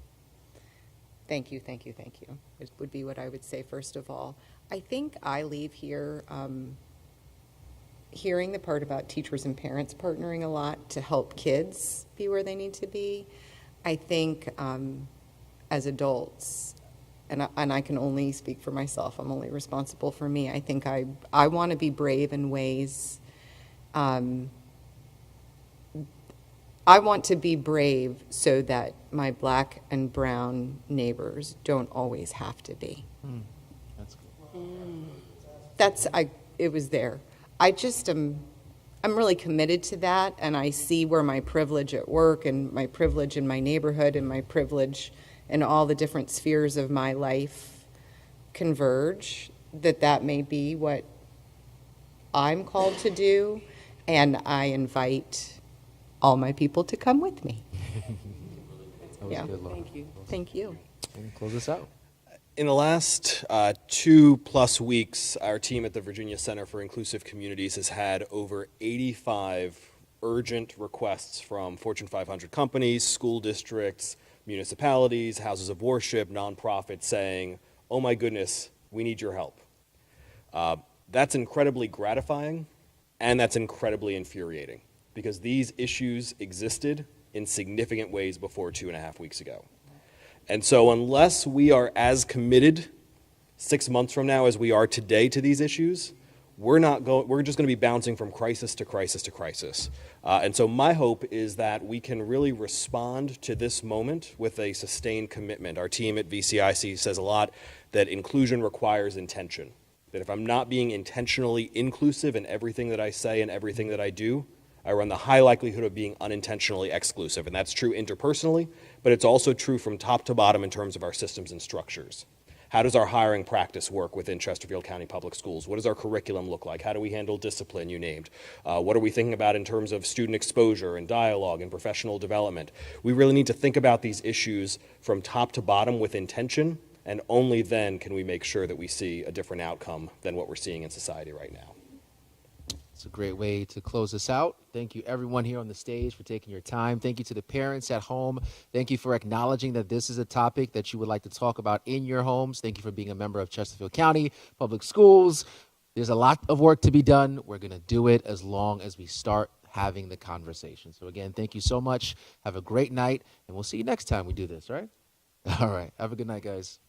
Thank you, thank you, thank you. It would be what I would say first of all. I think I leave here hearing the part about teachers and parents partnering a lot to help kids be where they need to be. I think as adults, and I can only speak for myself, I'm only responsible for me, I think I want to be brave in ways, I want to be brave so that my black and brown neighbors don't always have to be. That's good. It was there. I'm really committed to that, and I see where my privilege at work and my privilege in my neighborhood and my privilege in all the different spheres of my life converge, that may be what I'm called to do, and I invite all my people to come with me. That was good, Laura. Thank you. Thank you. We'll close this out. In the last 2+ weeks, our team at the Virginia Center for Inclusive Communities has had over 85 urgent requests from Fortune 500 companies, school districts, municipalities, houses of worship, nonprofits saying, oh my goodness, we need your help. That's incredibly gratifying, and that's incredibly infuriating, because these issues existed in significant ways before 2.5 weeks ago. And so unless we are as committed 6 months from now as we are today to these issues, we're just going to be bouncing from crisis to crisis to crisis. And so my hope is that we can really respond to this moment with a sustained commitment. Our team at VCIC says a lot that inclusion requires intention. That if I'm not being intentionally inclusive in everything that I say and everything that I do, I run the high likelihood of being unintentionally exclusive. And that's true interpersonally, but it's also true from top to bottom in terms of our systems and structures. How does our hiring practice work within Chesterfield County Public Schools? What does our curriculum look like? How do we handle discipline, you named? What are we thinking about in terms of student exposure and dialogue and professional development? We really need to think about these issues from top to bottom with intention, and only then can we make sure that we see a different outcome than what we're seeing in society right now. It's a great way to close this out. Thank you, everyone here on the stage, for taking your time. Thank you to the parents at home. Thank you for acknowledging that this is a topic that you would like to talk about in your homes. Thank you for being a member of Chesterfield County Public Schools. There's a lot of work to be done. We're going to do it as long as we start having the conversation. So again, thank you so much. Have a great night, and we'll see you next time we do this, all right? All right. Have a good night, guys.